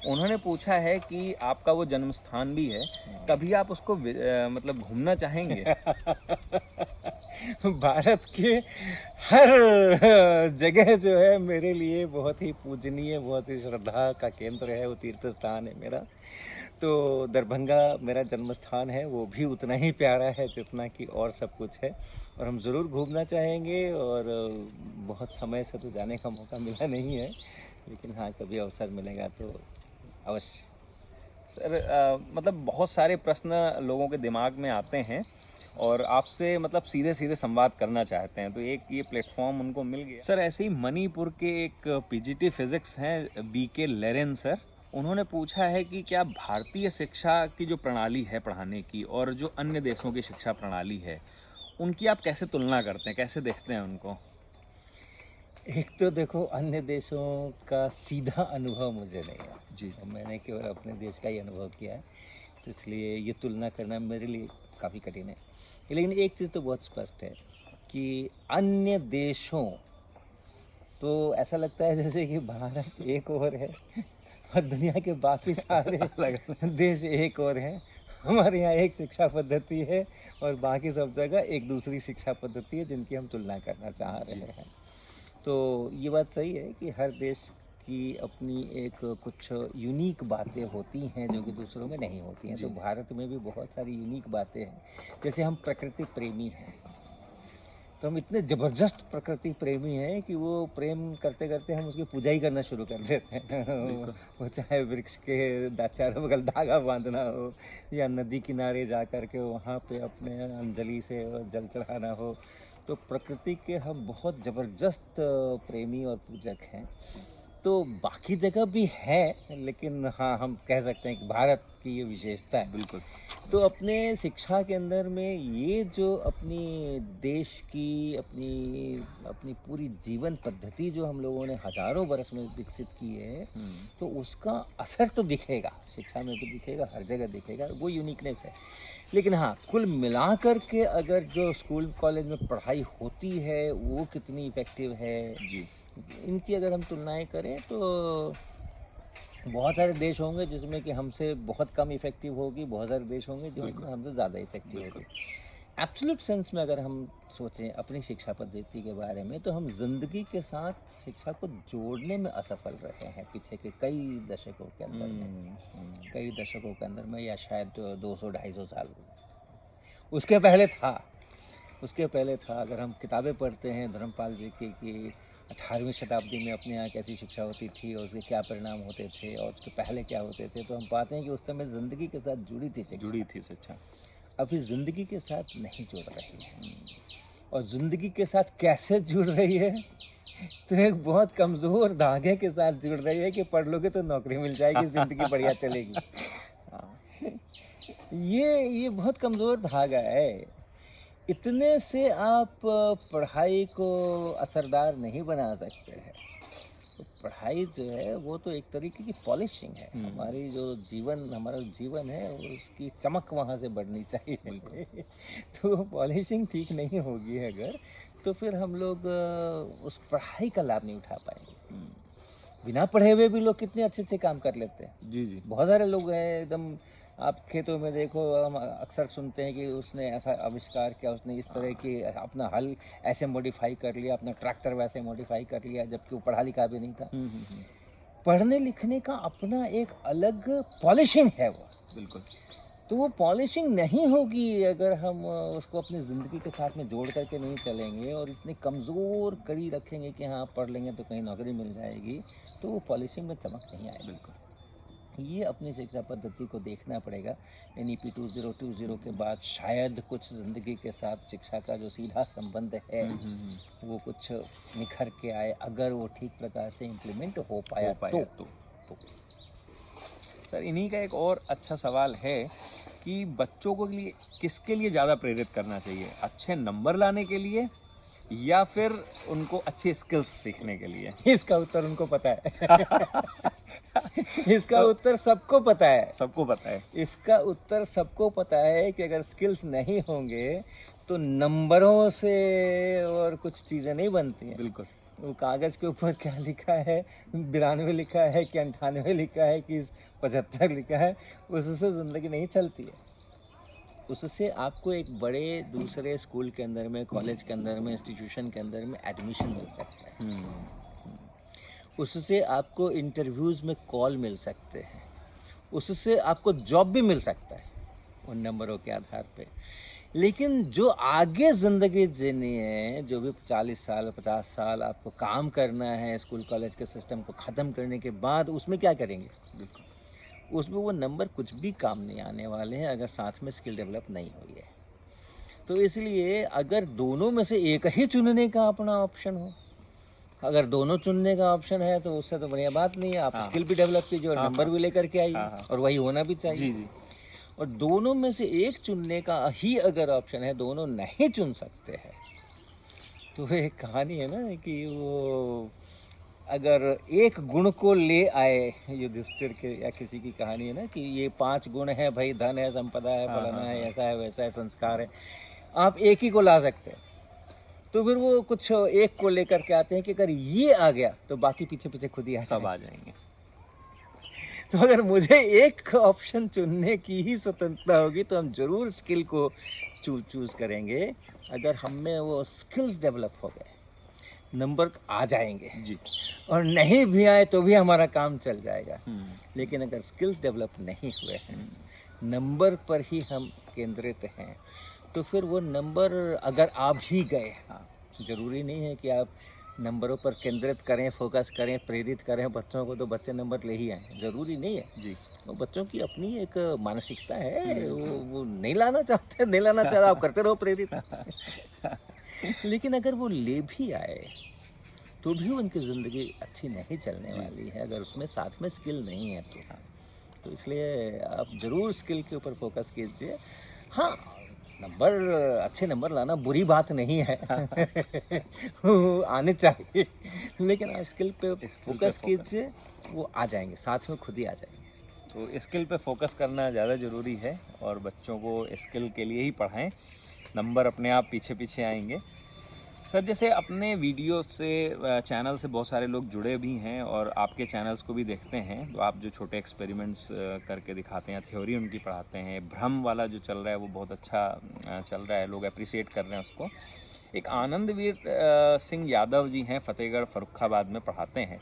उन्होंने पूछा है कि आपका वो जन्म स्थान भी है, कभी आप उसको मतलब घूमना चाहेंगे? भारत के हर जगह जो है मेरे लिए बहुत ही पूजनीय, बहुत ही श्रद्धा का केंद्र है, वो तीर्थ स्थान है मेरा। तो दरभंगा मेरा जन्म स्थान है, वो भी उतना ही प्यारा है जितना कि और सब कुछ है, और हम ज़रूर घूमना चाहेंगे। और बहुत समय से तो जाने का मौका मिला नहीं है, लेकिन हाँ, कभी अवसर मिलेगा तो अवश्य। सर, मतलब बहुत सारे प्रश्न लोगों के दिमाग में आते हैं और आपसे मतलब सीधे सीधे संवाद करना चाहते हैं, तो एक ये प्लेटफॉर्म उनको मिल गया। सर, ऐसे ही मणिपुर के एक पीजीटी फिजिक्स हैं, बीके लेरेन सर। उन्होंने पूछा है कि क्या भारतीय शिक्षा की जो प्रणाली है पढ़ाने की और जो अन्य देशों की शिक्षा प्रणाली है, उनकी आप कैसे तुलना करते हैं, कैसे देखते हैं उनको? एक तो देखो, अन्य देशों का सीधा अनुभव मुझे नहीं है जी। मैंने केवल अपने देश का ही अनुभव किया है, तो इसलिए ये तुलना करना मेरे लिए काफ़ी कठिन है। लेकिन एक चीज़ तो बहुत स्पष्ट है कि अन्य देशों, तो ऐसा लगता है जैसे कि भारत एक और है और दुनिया के बाकी सारे देश एक और हैं। हमारे यहाँ एक शिक्षा पद्धति है और बाकी सब जगह एक दूसरी शिक्षा पद्धति है जिनकी हम तुलना करना चाह रहे हैं। तो ये बात सही है कि हर देश की अपनी एक कुछ यूनिक बातें होती हैं जो कि दूसरों में नहीं होती हैं। तो भारत में भी बहुत सारी यूनिक बातें हैं। जैसे हम प्रकृति प्रेमी हैं, तो हम इतने ज़बरदस्त प्रकृति प्रेमी हैं कि वो प्रेम करते करते हम उसकी पूजा ही करना शुरू कर देते हैं। वो चाहे वृक्ष के चारों बगल धागा बांधना हो या नदी किनारे जा कर के वहाँ पे अपने अंजलि से जल चढ़ाना हो, तो प्रकृति के हम बहुत ज़बरदस्त प्रेमी और पूजक हैं। तो बाकी जगह भी है, लेकिन हाँ, हम कह सकते हैं कि भारत की ये विशेषता है। बिल्कुल। तो अपने शिक्षा के अंदर में ये जो अपनी देश की अपनी पूरी जीवन पद्धति जो हम लोगों ने हजारों बरस में विकसित की है, तो उसका असर तो दिखेगा, शिक्षा में भी दिखेगा, हर जगह दिखेगा, वो यूनिकनेस है। लेकिन हाँ, कुल मिलाकर के अगर जो स्कूल कॉलेज में पढ़ाई होती है वो कितनी इफ़ेक्टिव है जी। इनकी अगर हम तुलनाएं करें तो बहुत सारे देश होंगे जिसमें कि हमसे बहुत कम इफ़ेक्टिव होगी, बहुत सारे देश होंगे जो हमसे ज़्यादा इफ़ेक्टिव होगी। एब्सोल्यूट सेंस में अगर हम सोचें अपनी शिक्षा पद्धति के बारे में, तो हम जिंदगी के साथ शिक्षा को जोड़ने में असफल रहे हैं पिछले के कई दशकों के अंदर में, या शायद 200-250 साल उसके पहले था। अगर हम किताबें पढ़ते हैं धर्मपाल जी की 18वीं शताब्दी में अपने यहाँ कैसी शिक्षा होती थी और उसके क्या परिणाम होते थे और उसके पहले क्या होते थे, तो हम पाते हैं कि उस समय ज़िंदगी के साथ जुड़ी थी शिक्षा। अभी ज़िंदगी के साथ नहीं जुड़ रही है। और ज़िंदगी के साथ कैसे जुड़ रही है, तो एक बहुत कमज़ोर धागे के साथ जुड़ रही है कि पढ़ लोगे तो नौकरी मिल जाएगी, ज़िंदगी बढ़िया चलेगी। ये बहुत कमज़ोर धागा है। इतने से आप पढ़ाई को असरदार नहीं बना सकते हैं। तो पढ़ाई जो है वो तो एक तरीके की पॉलिशिंग है। हमारा जीवन है उसकी चमक वहाँ से बढ़नी चाहिए। तो पॉलिशिंग ठीक नहीं होगी अगर, तो फिर हम लोग उस पढ़ाई का लाभ नहीं उठा पाएंगे। बिना पढ़े हुए भी लोग कितने अच्छे काम कर लेते हैं। जी। बहुत सारे लोग हैं एकदम, आप खेतों में देखो, हम अक्सर सुनते हैं कि उसने ऐसा आविष्कार किया, उसने इस तरह की अपना हल ऐसे मॉडिफाई कर लिया, अपना ट्रैक्टर वैसे मॉडिफाई कर लिया, जबकि वो पढ़ा लिखा भी नहीं था। पढ़ने लिखने का अपना एक अलग पॉलिशिंग है वो। बिल्कुल। तो वो पॉलिशिंग नहीं होगी अगर हम उसको अपनी ज़िंदगी के साथ में जोड़ करके नहीं चलेंगे और इतनी कमज़ोर कड़ी रखेंगे कि हाँ पढ़ लेंगे तो कहीं नौकरी मिल जाएगी, तो वो पॉलिशिंग में चमक नहीं आएगी। बिल्कुल। ये अपनी शिक्षा पद्धति को देखना पड़ेगा। NEP 2020 के बाद शायद कुछ ज़िंदगी के साथ शिक्षा का जो सीधा संबंध है वो कुछ निखर के आए, अगर वो ठीक प्रकार से इम्प्लीमेंट हो पाया तो। सर, इन्हीं का एक और अच्छा सवाल है कि बच्चों को लिए किसके लिए ज़्यादा प्रेरित करना चाहिए, अच्छे नंबर लाने के लिए या फिर उनको अच्छे स्किल्स सीखने के लिए? इसका उत्तर उनको पता है। इसका उत्तर सबको पता है। इसका उत्तर सबको पता है कि अगर स्किल्स नहीं होंगे तो नंबरों से और कुछ चीज़ें नहीं बनती हैं। बिल्कुल। वो कागज़ के ऊपर क्या लिखा है, 92 लिखा है कि 98 लिखा है कि 75 लिखा है, उससे ज़िंदगी नहीं चलती है। उससे आपको एक बड़े दूसरे स्कूल के अंदर में, कॉलेज के अंदर में, इंस्टीट्यूशन के अंदर में एडमिशन मिल सकता है। उससे आपको इंटरव्यूज़ में कॉल मिल सकते हैं। उससे आपको जॉब भी मिल सकता है उन नंबरों के आधार पे। लेकिन जो आगे ज़िंदगी जीनी है, जो भी 40 साल 50 साल आपको काम करना है स्कूल कॉलेज के सिस्टम को ख़त्म करने के बाद, उसमें क्या करेंगे? बिल्कुल। उसमें वो नंबर कुछ भी काम नहीं आने वाले हैं अगर साथ में स्किल डेवलप नहीं हुई है। तो इसलिए अगर दोनों में से एक ही चुनने का अपना ऑप्शन हो, अगर दोनों चुनने का ऑप्शन है तो उससे तो बढ़िया बात नहीं है। आप स्किल भी डेवलप कीजिए और नंबर भी लेकर के आइए, और वही होना भी चाहिए। जी। और दोनों में से एक चुनने का ही अगर ऑप्शन है, दोनों नहीं चुन सकते हैं, तो एक कहानी है ना कि वो अगर एक गुण को ले आए, युधिष्ठिर के या किसी की कहानी है ना कि ये 5 गुण है भाई, धन है, संपदा है, फलाना है, ऐसा है, वैसा है, संस्कार है, आप एक ही को ला सकते हैं। तो फिर वो कुछ एक को लेकर के आते हैं कि अगर ये आ गया तो बाकी पीछे पीछे खुद ही सब आ जाएंगे। तो अगर मुझे एक ऑप्शन चुनने की ही स्वतंत्रता होगी तो हम जरूर स्किल को चूज करेंगे। अगर हम में वो स्किल्स डेवलप हो गए, नंबर आ जाएंगे जी, और नहीं भी आए तो भी हमारा काम चल जाएगा। लेकिन अगर स्किल्स डेवलप नहीं हुए हैं, नंबर पर ही हम केंद्रित हैं, तो फिर वो नंबर अगर आ भी गए, हाँ ज़रूरी नहीं है कि आप नंबरों पर केंद्रित करें, फोकस करें, प्रेरित करें बच्चों को तो बच्चे नंबर ले ही आएँ, ज़रूरी नहीं है। जी। वो बच्चों की अपनी एक मानसिकता है, हम्म। वो नहीं लाना चाहते, नहीं लाना चाह रहा, आप करते रहो प्रेरित। लेकिन अगर वो ले भी आए तो भी उनकी ज़िंदगी अच्छी नहीं चलने जी। वाली है, अगर उसमें साथ में स्किल नहीं है तो। हाँ। तो इसलिए आप ज़रूर स्किल के ऊपर फोकस कीजिए। हाँ, नंबर अच्छे नंबर लाना बुरी बात नहीं है। वो आने चाहिए, लेकिन आप स्किल पे स्किल पे फोकस कीजिए, वो आ जाएँगे, साथ में खुद ही आ जाएँगे। तो स्किल पे फोकस करना ज़्यादा ज़रूरी है और बच्चों को स्किल के लिए ही पढ़ाएं, नंबर अपने आप पीछे पीछे आएंगे। सर जैसे अपने वीडियो से चैनल से बहुत सारे लोग जुड़े भी हैं और आपके चैनल्स को भी देखते हैं, तो आप जो छोटे एक्सपेरिमेंट्स करके दिखाते हैं, थ्योरी उनकी पढ़ाते हैं, भ्रम वाला जो चल रहा है वो बहुत अच्छा चल रहा है, लोग अप्रिसिएट कर रहे हैं उसको। एक आनंदवीर सिंह यादव जी हैं, फतेहगढ़ फर्रुखाबाद में पढ़ाते हैं,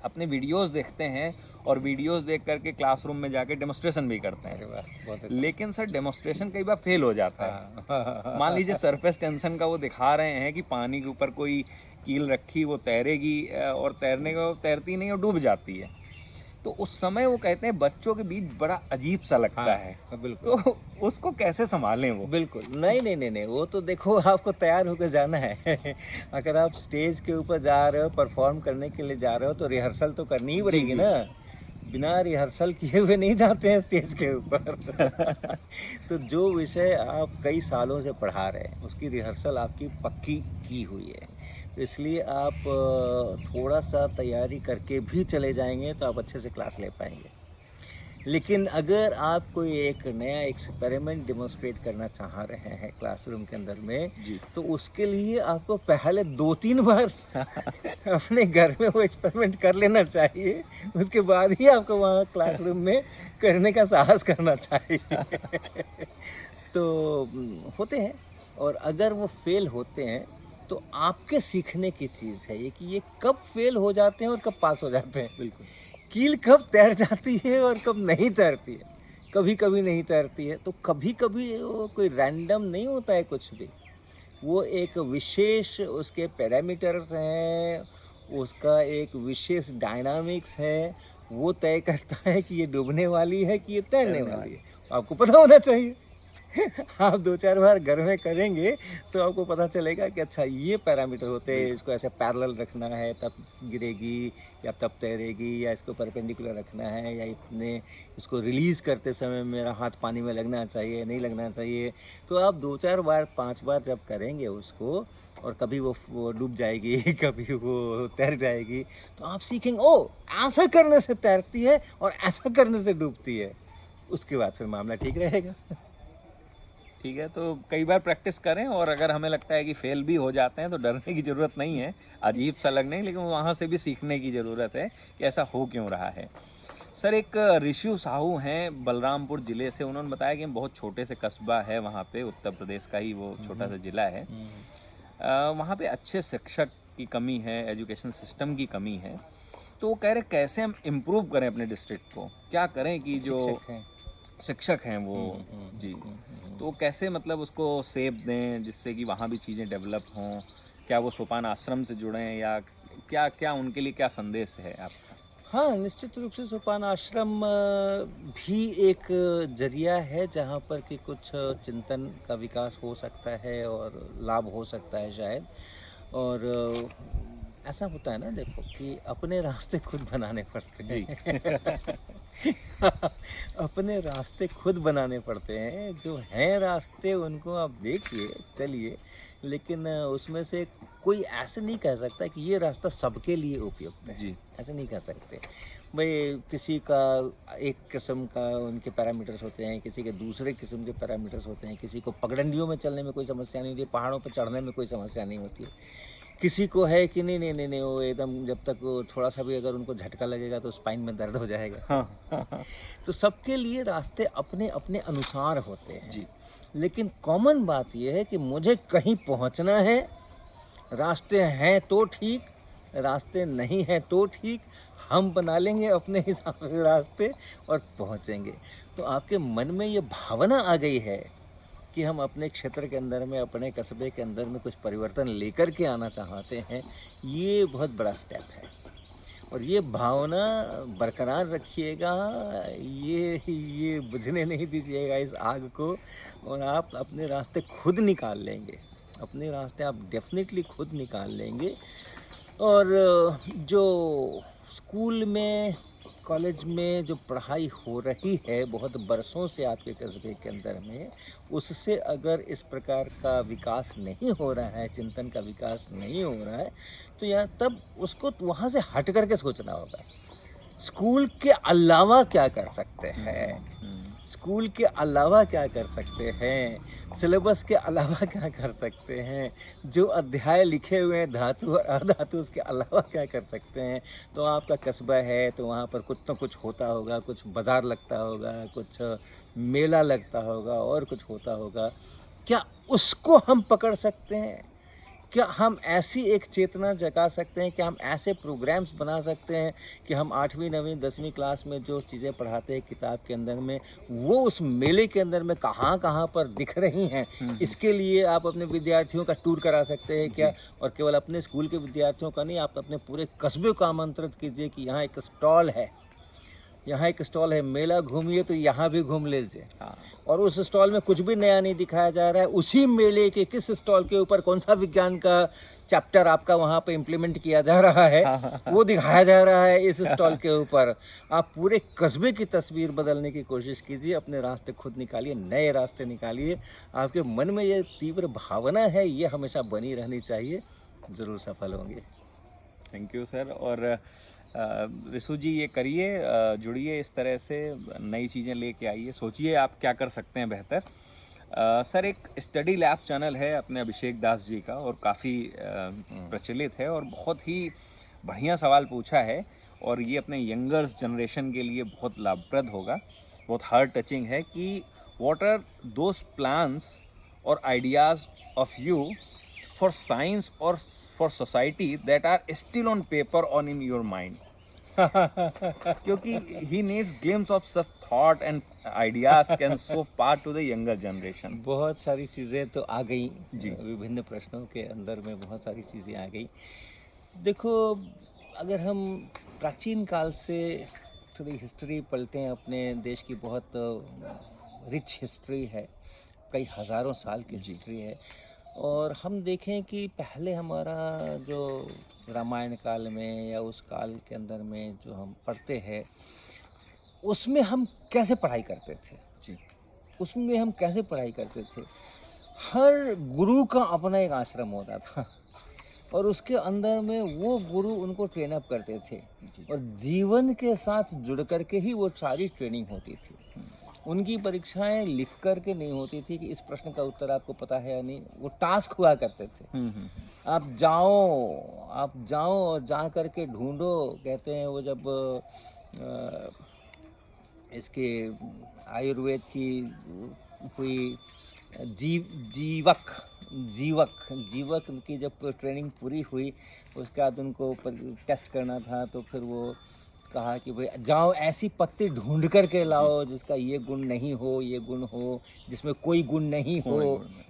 अपने वीडियोस देखते हैं और वीडियोस देख करके क्लासरूम में जाके डेमोस्ट्रेशन भी करते अरे हैं। वाह! बहुत अच्छा। लेकिन सर डेमोस्ट्रेशन कई बार फेल हो जाता है। हाँ। मान लीजिए सरफेस टेंशन का वो दिखा रहे हैं कि पानी के ऊपर कोई कील रखी, वो तैरेगी और तैरने को तैरती नहीं और डूब जाती है। तो उस समय वो कहते हैं बच्चों के बीच बड़ा अजीब सा लगता है, बिल्कुल। तो उसको कैसे संभालें वो? बिल्कुल, नहीं, वो तो देखो आपको तैयार होकर जाना है। अगर आप स्टेज के ऊपर जा रहे हो, परफ़ॉर्म करने के लिए जा रहे हो, तो रिहर्सल तो करनी ही पड़ेगी जी। ना। बिना रिहर्सल किए हुए नहीं जाते हैं स्टेज के ऊपर। तो जो विषय आप कई सालों से पढ़ा रहे हैं, उसकी रिहर्सल आपकी पक्की की हुई है। तो इसलिए आप थोड़ा-सा तैयारी करके भी चले जाएँगे, तो आप अच्छे से क्लास ले पाएँगे। लेकिन अगर आप कोई एक नया एक्सपेरिमेंट डेमोन्स्ट्रेट करना चाह रहे हैं क्लासरूम के अंदर में, जी। तो उसके लिए आपको पहले 2-3 बार अपने घर में वो एक्सपेरिमेंट कर लेना चाहिए। उसके बाद ही आपको वहाँ क्लासरूम में करने का साहस करना चाहिए। तो होते हैं, और अगर वो फेल होते हैं तो आपके सीखने की चीज़ है ये कि ये कब फेल हो जाते हैं और कब पास हो जाते हैं। बिल्कुल। कील कब तैर जाती है और कब नहीं तैरती है, कभी कभी नहीं तैरती है। तो कभी कभी वो कोई रैंडम नहीं होता है कुछ भी, वो एक विशेष उसके पैरामीटर्स हैं, उसका एक विशेष डायनामिक्स है, वो तय करता है कि ये डूबने वाली है कि ये तैरने वाली है। आपको पता होना चाहिए। आप 2-4 बार घर में करेंगे तो आपको पता चलेगा कि अच्छा ये पैरामीटर होते हैं, इसको ऐसे पैरेलल रखना है तब गिरेगी या तब तैरेगी, या इसको परपेंडिकुलर रखना है, या इतने इसको रिलीज़ करते समय मेरा हाथ पानी में लगना चाहिए, नहीं लगना चाहिए। तो आप 2-4 बार 5 बार जब करेंगे उसको, और कभी वो डूब जाएगी, कभी वो तैर जाएगी, तो आप सीखेंगे ओ ऐसा करने से तैरती है और ऐसा करने से डूबती है। उसके बाद फिर मामला ठीक रहेगा। ठीक है, तो कई बार प्रैक्टिस करें और अगर हमें लगता है कि फेल भी हो जाते हैं तो डरने की ज़रूरत नहीं है, अजीब सा लगने, लेकिन वहाँ से भी सीखने की ज़रूरत है कि ऐसा हो क्यों रहा है। सर एक ऋषि साहू हैं बलरामपुर ज़िले से, उन्होंने बताया कि बहुत छोटे से कस्बा है वहाँ पे, उत्तर प्रदेश का ही वो छोटा सा ज़िला है, वहाँ पे अच्छे शिक्षक की कमी है, एजुकेशन सिस्टम की कमी है। तो वो कह रहे कैसे हम इम्प्रूव करें अपने डिस्ट्रिक्ट को, क्या करें कि जो शिक्षक हैं वो जी, तो कैसे मतलब उसको सेप दें जिससे कि वहाँ भी चीज़ें डेवलप हों, क्या वो सोपान आश्रम से जुड़ें, या क्या क्या उनके लिए क्या संदेश है आपका? हाँ, निश्चित रूप से सोपान आश्रम भी एक जरिया है जहाँ पर कि कुछ चिंतन का विकास हो सकता है और लाभ हो सकता है शायद। और ऐसा होता है ना, देखो कि अपने रास्ते खुद बनाने पड़ते हैं। अपने रास्ते खुद बनाने पड़ते हैं, जो हैं रास्ते उनको आप देखिए, चलिए, लेकिन उसमें से कोई ऐसे नहीं कह सकता कि ये रास्ता सबके लिए उपयुक्त है जी। ऐसे नहीं कह सकते भाई। किसी का एक किस्म का उनके पैरामीटर्स होते हैं, किसी के दूसरे किस्म के पैरामीटर्स होते हैं, किसी को पगडंडियों में चलने में कोई समस्या नहीं होती, पहाड़ों पर चढ़ने में कोई समस्या नहीं होती है, किसी को है कि नहीं वो एकदम जब तक वो थोड़ा सा भी अगर उनको झटका लगेगा तो स्पाइन में दर्द हो जाएगा। हाँ। तो सबके लिए रास्ते अपने अपने अनुसार होते हैं जी। लेकिन कॉमन बात यह है कि मुझे कहीं पहुंचना है, रास्ते हैं तो ठीक, रास्ते नहीं हैं तो ठीक, हम बना लेंगे अपने हिसाब से रास्ते और पहुंचेंगे। तो आपके मन में ये भावना आ गई है कि हम अपने क्षेत्र के अंदर में, अपने कस्बे के अंदर में कुछ परिवर्तन लेकर के आना चाहते हैं, ये बहुत बड़ा स्टेप है। और ये भावना बरकरार रखिएगा, ये बुझने नहीं दीजिएगा इस आग को, और आप अपने रास्ते खुद निकाल लेंगे। अपने रास्ते आप डेफिनेटली खुद निकाल लेंगे। और जो स्कूल में, कॉलेज में जो पढ़ाई हो रही है बहुत बरसों से आपके कस्बे के अंदर में, उससे अगर इस प्रकार का विकास नहीं हो रहा है, चिंतन का विकास नहीं हो रहा है, तो या तब उसको वहाँ से हट करके सोचना होगा। स्कूल के अलावा क्या कर सकते हैं, स्कूल के अलावा क्या कर सकते हैं, सिलेबस के अलावा क्या कर सकते हैं, जो अध्याय लिखे हुए हैं धातु और अधातु, उसके अलावा क्या कर सकते हैं। तो आपका कस्बा है तो वहाँ पर कुछ तो कुछ होता होगा, कुछ बाज़ार लगता होगा, कुछ मेला लगता होगा, और कुछ होता होगा। क्या उसको हम पकड़ सकते हैं? क्या हम ऐसी एक चेतना जगा सकते हैं? क्या हम ऐसे प्रोग्राम्स बना सकते हैं कि हम 8वीं 9वीं 10वीं क्लास में जो चीज़ें पढ़ाते हैं किताब के अंदर में, वो उस मेले के अंदर में कहाँ कहाँ पर दिख रही हैं? इसके लिए आप अपने विद्यार्थियों का टूर करा सकते हैं क्या? और केवल अपने स्कूल के विद्यार्थियों का नहीं, आप अपने पूरे कस्बे को आमंत्रित कीजिए कि यहाँ एक स्टॉल है, यहाँ एक स्टॉल है, मेला घूमिए तो यहाँ भी घूम लीजिए। हाँ। और उस स्टॉल में कुछ भी नया नहीं दिखाया जा रहा है, उसी मेले के किस स्टॉल के ऊपर कौन सा विज्ञान का चैप्टर आपका वहाँ पे इम्प्लीमेंट किया जा रहा है, वो दिखाया जा रहा है इस स्टॉल के ऊपर। आप पूरे कस्बे की तस्वीर बदलने की कोशिश कीजिए, अपने रास्ते खुद निकालिए, नए रास्ते निकालिए। आपके मन में ये तीव्र भावना है, ये हमेशा बनी रहनी चाहिए, ज़रूर सफल होंगे। Thank you sir. और विशु जी ये करिए, जुड़िए इस तरह से, नई चीज़ें लेके आइए, सोचिए आप क्या कर सकते हैं बेहतर। सर एक स्टडी लैब चैनल है अपने अभिषेक दास जी का, और काफ़ी प्रचलित है, और बहुत ही बढ़िया सवाल पूछा है, और ये अपने यंगर्स जनरेशन के लिए बहुत लाभप्रद होगा। बहुत हार्ट टचिंग है कि व्हाट आर दोज प्लान्स और ideas of you for science or for society that are still on paper or in your mind. क्योंकि he needs glimpse of such thought and ideas can show part to the younger generation. बहुत सारी चीज़ें तो आ गई जी। विभिन्न प्रश्नों के अंदर में बहुत सारी चीज़ें आ गई। देखो, अगर हम प्राचीन काल से थोड़ी हिस्ट्री पलटें, अपने देश की बहुत रिच हिस्ट्री है, कई हज़ारों साल की हिस्ट्री है, और हम देखें कि पहले हमारा जो रामायण काल में या उस काल के अंदर में जो हम पढ़ते हैं, उसमें हम कैसे पढ़ाई करते थे जी। उसमें हम कैसे पढ़ाई करते थे। हर गुरु का अपना एक आश्रम होता था, और उसके अंदर में वो गुरु उनको ट्रेन अप करते थे, और जीवन के साथ जुड़ करके ही वो सारी ट्रेनिंग होती थी। उनकी परीक्षाएं लिख करके नहीं होती थी कि इस प्रश्न का उत्तर आपको पता है या नहीं, वो टास्क हुआ करते थे। आप जाओ और जा करके ढूंढो, कहते हैं वो जब इसके आयुर्वेद की हुई जीवक की जब ट्रेनिंग पूरी हुई, उसके बाद उनको टेस्ट करना था, तो फिर वो कहा कि भाई जाओ ऐसी पत्ती ढूंढ करके लाओ जिसका ये गुण नहीं हो, ये गुण हो, जिसमें कोई गुण नहीं हो,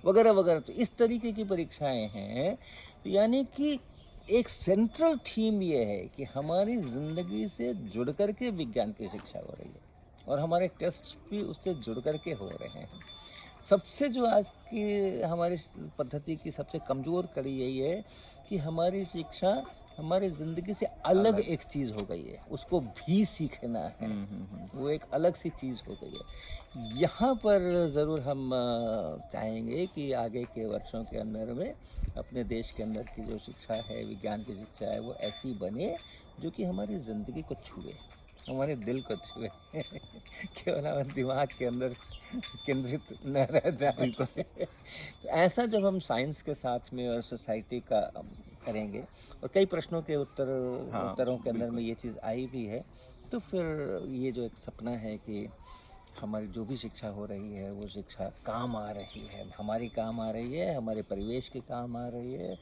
वगैरह वगैरह। तो इस तरीके की परीक्षाएं हैं। तो यानी कि एक सेंट्रल थीम ये है कि हमारी ज़िंदगी से जुड़ करके विज्ञान की शिक्षा हो रही है, और हमारे टेस्ट भी उससे जुड़ करके हो रहे हैं। सबसे जो आज की हमारी पद्धति की सबसे कमज़ोर कड़ी यही है कि हमारी शिक्षा हमारी ज़िंदगी से अलग एक चीज़ हो गई है, उसको भी सीखना है, वो एक अलग सी चीज़ हो गई है। यहाँ पर ज़रूर हम चाहेंगे कि आगे के वर्षों के अंदर में अपने देश के अंदर की जो शिक्षा है, विज्ञान की शिक्षा है, वो ऐसी बने जो कि हमारी ज़िंदगी को छुए, हमारे दिल को छुए, केवल हमारे दिमाग के अंदर केंद्रित न रह जाए। तो ऐसा जब हम साइंस के साथ में और सोसाइटी का करेंगे, और कई प्रश्नों के उत्तरों के अंदर में ये चीज़ आई भी है, तो फिर ये जो एक सपना है कि हमारी जो भी शिक्षा हो रही है वो शिक्षा काम आ रही है, हमारी काम आ रही है, हमारे परिवेश के काम आ रही है,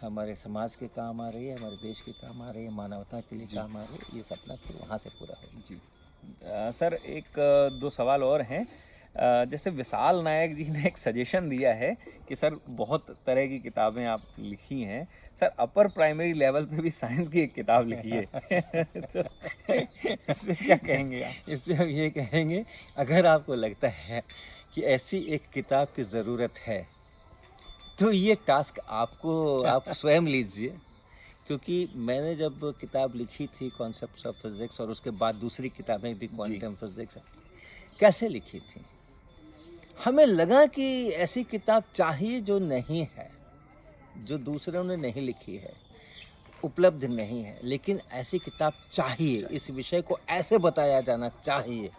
हमारे समाज के काम आ रही है, हमारे देश के काम आ रही है, मानवता के लिए काम आ रही है। ये सपना फिर वहाँ से पूरा होगा। जी। सर एक दो सवाल और हैं। जैसे विशाल नायक जी ने एक सजेशन दिया है कि सर बहुत तरह की किताबें आप लिखी हैं, सर अपर प्राइमरी लेवल पे भी साइंस की एक किताब लिखिए। तो इसमें क्या कहेंगे आप? इसमें हम ये कहेंगे, अगर आपको लगता है कि ऐसी एक किताब की ज़रूरत है, तो ये टास्क आप स्वयं लीजिए। क्योंकि मैंने जब किताब लिखी थी कॉन्सेप्ट्स ऑफ फिज़िक्स, और उसके बाद दूसरी किताबें भी क्वांटम फिज़िक्स, कैसे लिखी थी, हमें लगा कि ऐसी किताब चाहिए जो नहीं है, जो दूसरों ने नहीं लिखी है, उपलब्ध नहीं है, लेकिन ऐसी किताब चाहिए, इस विषय को ऐसे बताया जाना चाहिए।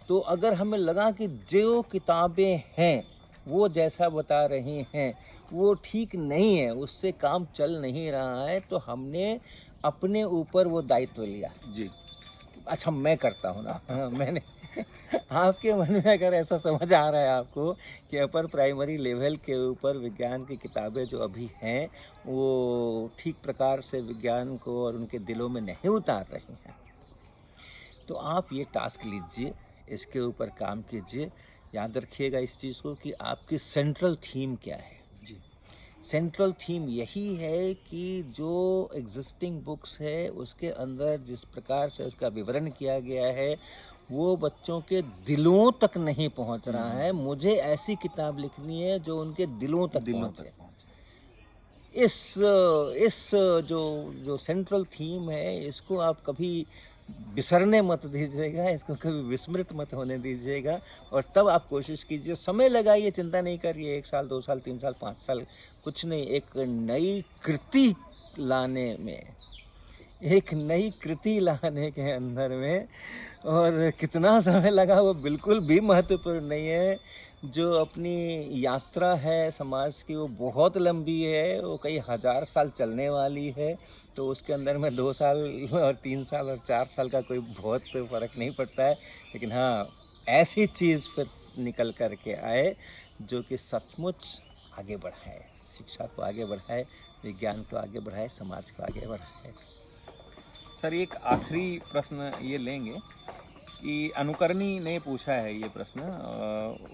तो अगर हमें लगा कि जो किताबें हैं वो जैसा बता रही हैं वो ठीक नहीं है, उससे काम चल नहीं रहा है, तो हमने अपने ऊपर वो दायित्व लिया। जी। अच्छा, मैं करता हूँ ना। हाँ, मैंने आपके मन में अगर ऐसा समझ आ रहा है आपको कि अपर प्राइमरी लेवल के ऊपर विज्ञान की किताबें जो अभी हैं वो ठीक प्रकार से विज्ञान को और उनके दिलों में नहीं उतार रही हैं, तो आप ये टास्क लीजिए, इसके ऊपर काम कीजिए। याद रखिएगा इस चीज़ को कि आपकी सेंट्रल थीम क्या है। जी। सेंट्रल थीम यही है कि जो एग्जिस्टिंग बुक्स है उसके अंदर जिस प्रकार से उसका विवरण किया गया है वो बच्चों के दिलों तक नहीं पहुंच रहा है। मुझे ऐसी किताब लिखनी है जो उनके दिलों तक पहुंचे। इस जो जो सेंट्रल थीम है इसको आप कभी बिसरने मत दीजिएगा, इसको कभी विस्मृत मत होने दीजिएगा, और तब आप कोशिश कीजिए, समय लगाइए, चिंता नहीं करिए, 1 साल 2 साल 3 साल 5 साल कुछ नहीं, एक नई कृति लाने में, एक नई कृति लाने के अंदर में, और कितना समय लगा वो बिल्कुल भी महत्वपूर्ण नहीं है। जो अपनी यात्रा है समाज की वो बहुत लंबी है, वो कई हज़ार साल चलने वाली है, तो उसके अंदर में 2 साल और 3 साल और 4 साल का कोई बहुत फ़र्क नहीं पड़ता है। लेकिन हाँ, ऐसी चीज़ पर निकल कर के आए जो कि सचमुच आगे बढ़ाए, शिक्षा को आगे बढ़ाए, विज्ञान को आगे बढ़ाए, समाज को आगे बढ़ाए। सर एक आखिरी प्रश्न ये लेंगे कि अनुकरणी ने पूछा है ये प्रश्न।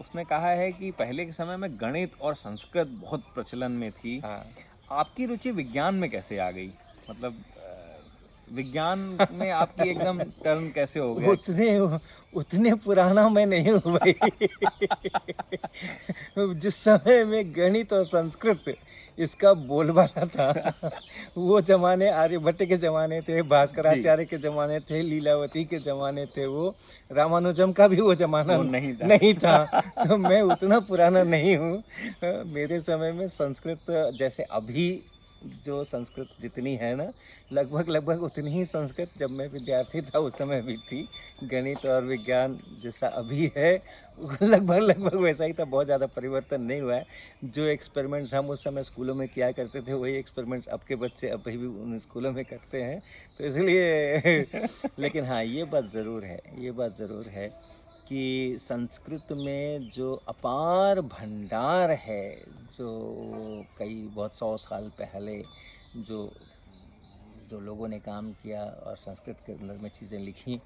उसने कहा है कि पहले के समय में गणित और संस्कृत बहुत प्रचलन में थी। हाँ। आपकी रुचि विज्ञान में कैसे आ गई? मतलब विज्ञान में आपकी एकदम टर्न कैसे हो गया? उतने पुराना मैं नहीं हूँ भाई। जिस समय में गणित और संस्कृत इसका बोलबाला था वो जमाने आर्यभट्ट के ज़माने थे, भास्कराचार्य के ज़माने थे, लीलावती के ज़माने थे, वो रामानुजम का भी वो ज़माना नहीं था। तो मैं उतना पुराना नहीं हूँ। मेरे समय में संस्कृत जैसे अभी जो संस्कृत जितनी है ना, लगभग उतनी ही संस्कृत जब मैं विद्यार्थी था उस समय भी थी। गणित और विज्ञान जैसा अभी है लगभग वैसा ही था, बहुत ज़्यादा परिवर्तन नहीं हुआ है। जो एक्सपेरिमेंट्स हम उस समय स्कूलों में किया करते थे वही एक्सपेरिमेंट्स अब के बच्चे अभी भी उन स्कूलों में करते हैं, तो इसलिए लेकिन हाँ, ये बात ज़रूर है कि संस्कृत में जो अपार भंडार है, जो कई बहुत 100 साल पहले जो लोगों ने काम किया और संस्कृत के अंदर में चीज़ें लिखी,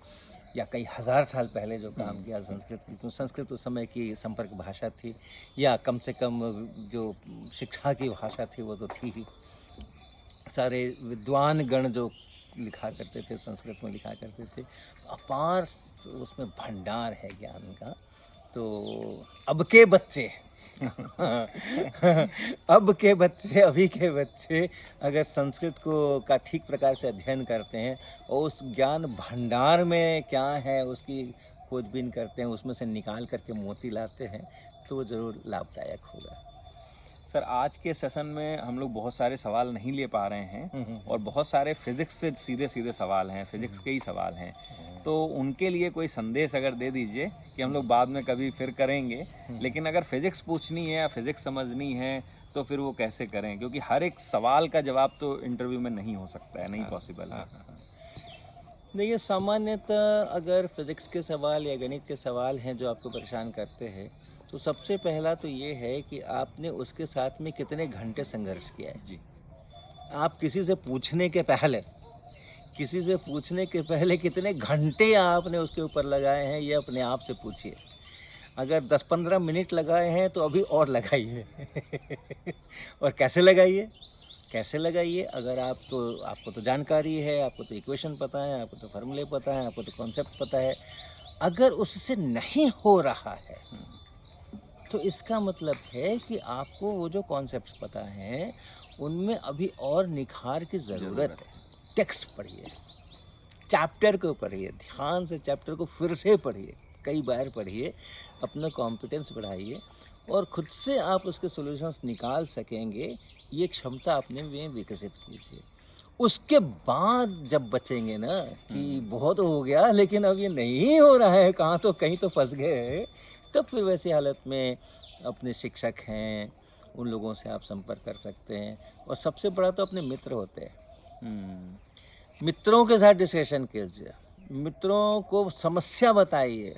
या कई हज़ार साल पहले जो काम किया संस्कृत की, तो संस्कृत उस समय की संपर्क भाषा थी, या कम से कम जो शिक्षा की भाषा थी वो तो थी ही। सारे विद्वान गण जो लिखा करते थे संस्कृत में लिखा करते थे, अपार उसमें भंडार है ज्ञान का। तो अब के बच्चे अभी के बच्चे अगर संस्कृत का ठीक प्रकार से अध्ययन करते हैं और उस ज्ञान भंडार में क्या है उसकी खोजबीन करते हैं, उसमें से निकाल करके मोती लाते हैं, तो वो ज़रूर लाभदायक होगा। सर आज के सेशन में हम लोग बहुत सारे सवाल नहीं ले पा रहे हैं और बहुत सारे फिजिक्स से सीधे सवाल हैं, फिजिक्स के ही सवाल हैं, तो उनके लिए कोई संदेश अगर दे दीजिए कि हम लोग बाद में कभी फिर करेंगे, लेकिन अगर फिजिक्स पूछनी है या फिजिक्स समझनी है तो फिर वो कैसे करें? क्योंकि हर एक सवाल का जवाब तो इंटरव्यू में नहीं हो सकता है, नहीं पॉसिबल है। देखिए, सामान्यतः अगर फिजिक्स के सवाल या गणित के सवाल हैं जो आपको परेशान करते हैं, तो सबसे पहला तो ये है कि आपने उसके साथ में कितने घंटे संघर्ष किया है। जी। आप किसी से पूछने के पहले कितने घंटे आपने उसके ऊपर लगाए हैं, ये अपने आप से पूछिए। अगर 10-15 मिनट लगाए हैं तो अभी और लगाइए और कैसे लगाइए? कैसे लगाइए? अगर आपको तो जानकारी है, आपको तो इक्वेशन पता है, आपको तो फार्मूले पता है, आपको तो कॉन्सेप्ट पता है। अगर उससे नहीं हो रहा है तो इसका मतलब है कि आपको वो जो कॉन्सेप्ट्स पता हैं उनमें अभी और निखार की ज़रूरत है। टेक्स्ट पढ़िए, चैप्टर को पढ़िए, ध्यान से चैप्टर को फिर से पढ़िए, कई बार पढ़िए, अपना कॉम्पिटेंस बढ़ाइए और खुद से आप उसके सॉल्यूशंस निकाल सकेंगे, ये क्षमता अपने में विकसित कीजिए। उसके बाद जब बचेंगे ना कि बहुत हो गया लेकिन अब ये नहीं हो रहा है, कहीं तो फंस गए, तब फिर वैसी हालत में अपने शिक्षक हैं, उन लोगों से आप संपर्क कर सकते हैं। और सबसे बड़ा तो अपने मित्र होते हैं, मित्रों के साथ डिस्कशन कीजिए, मित्रों को समस्या बताइए,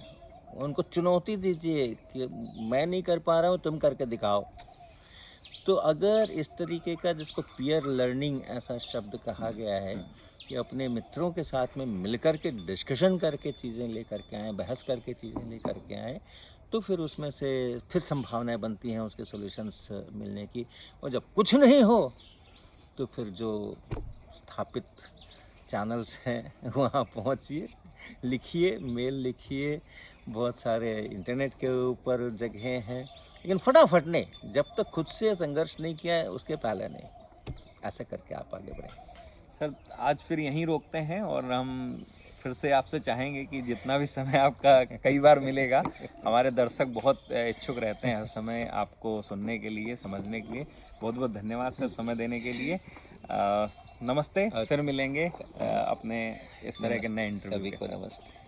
उनको चुनौती दीजिए कि मैं नहीं कर पा रहा हूँ, तुम करके दिखाओ। तो अगर इस तरीके का, जिसको पीयर लर्निंग ऐसा शब्द कहा गया है, कि अपने मित्रों के साथ में मिलकर के डिस्कशन करके चीज़ें लेकर के आएँ, बहस करके चीज़ें लेकर के आएँ, तो फिर उसमें से फिर संभावनाएं बनती हैं उसके सॉल्यूशंस मिलने की। और जब कुछ नहीं हो तो फिर जो स्थापित चैनल्स हैं वहाँ पहुँचिए, लिखिए, मेल लिखिए, बहुत सारे इंटरनेट के ऊपर जगहें हैं, लेकिन फटाफट नहीं, जब तक खुद से संघर्ष नहीं किया है उसके पहले नहीं। ऐसे करके आप आगे बढ़ें। सर आज फिर यहीं रोकते हैं और हम फिर से आपसे चाहेंगे कि जितना भी समय आपका कई बार मिलेगा, हमारे दर्शक बहुत इच्छुक रहते हैं हर समय आपको सुनने के लिए, समझने के लिए। बहुत बहुत धन्यवाद सर समय देने के लिए। नमस्ते, फिर मिलेंगे अपने इस तरह के नए इंटरव्यू के साथ। नमस्ते।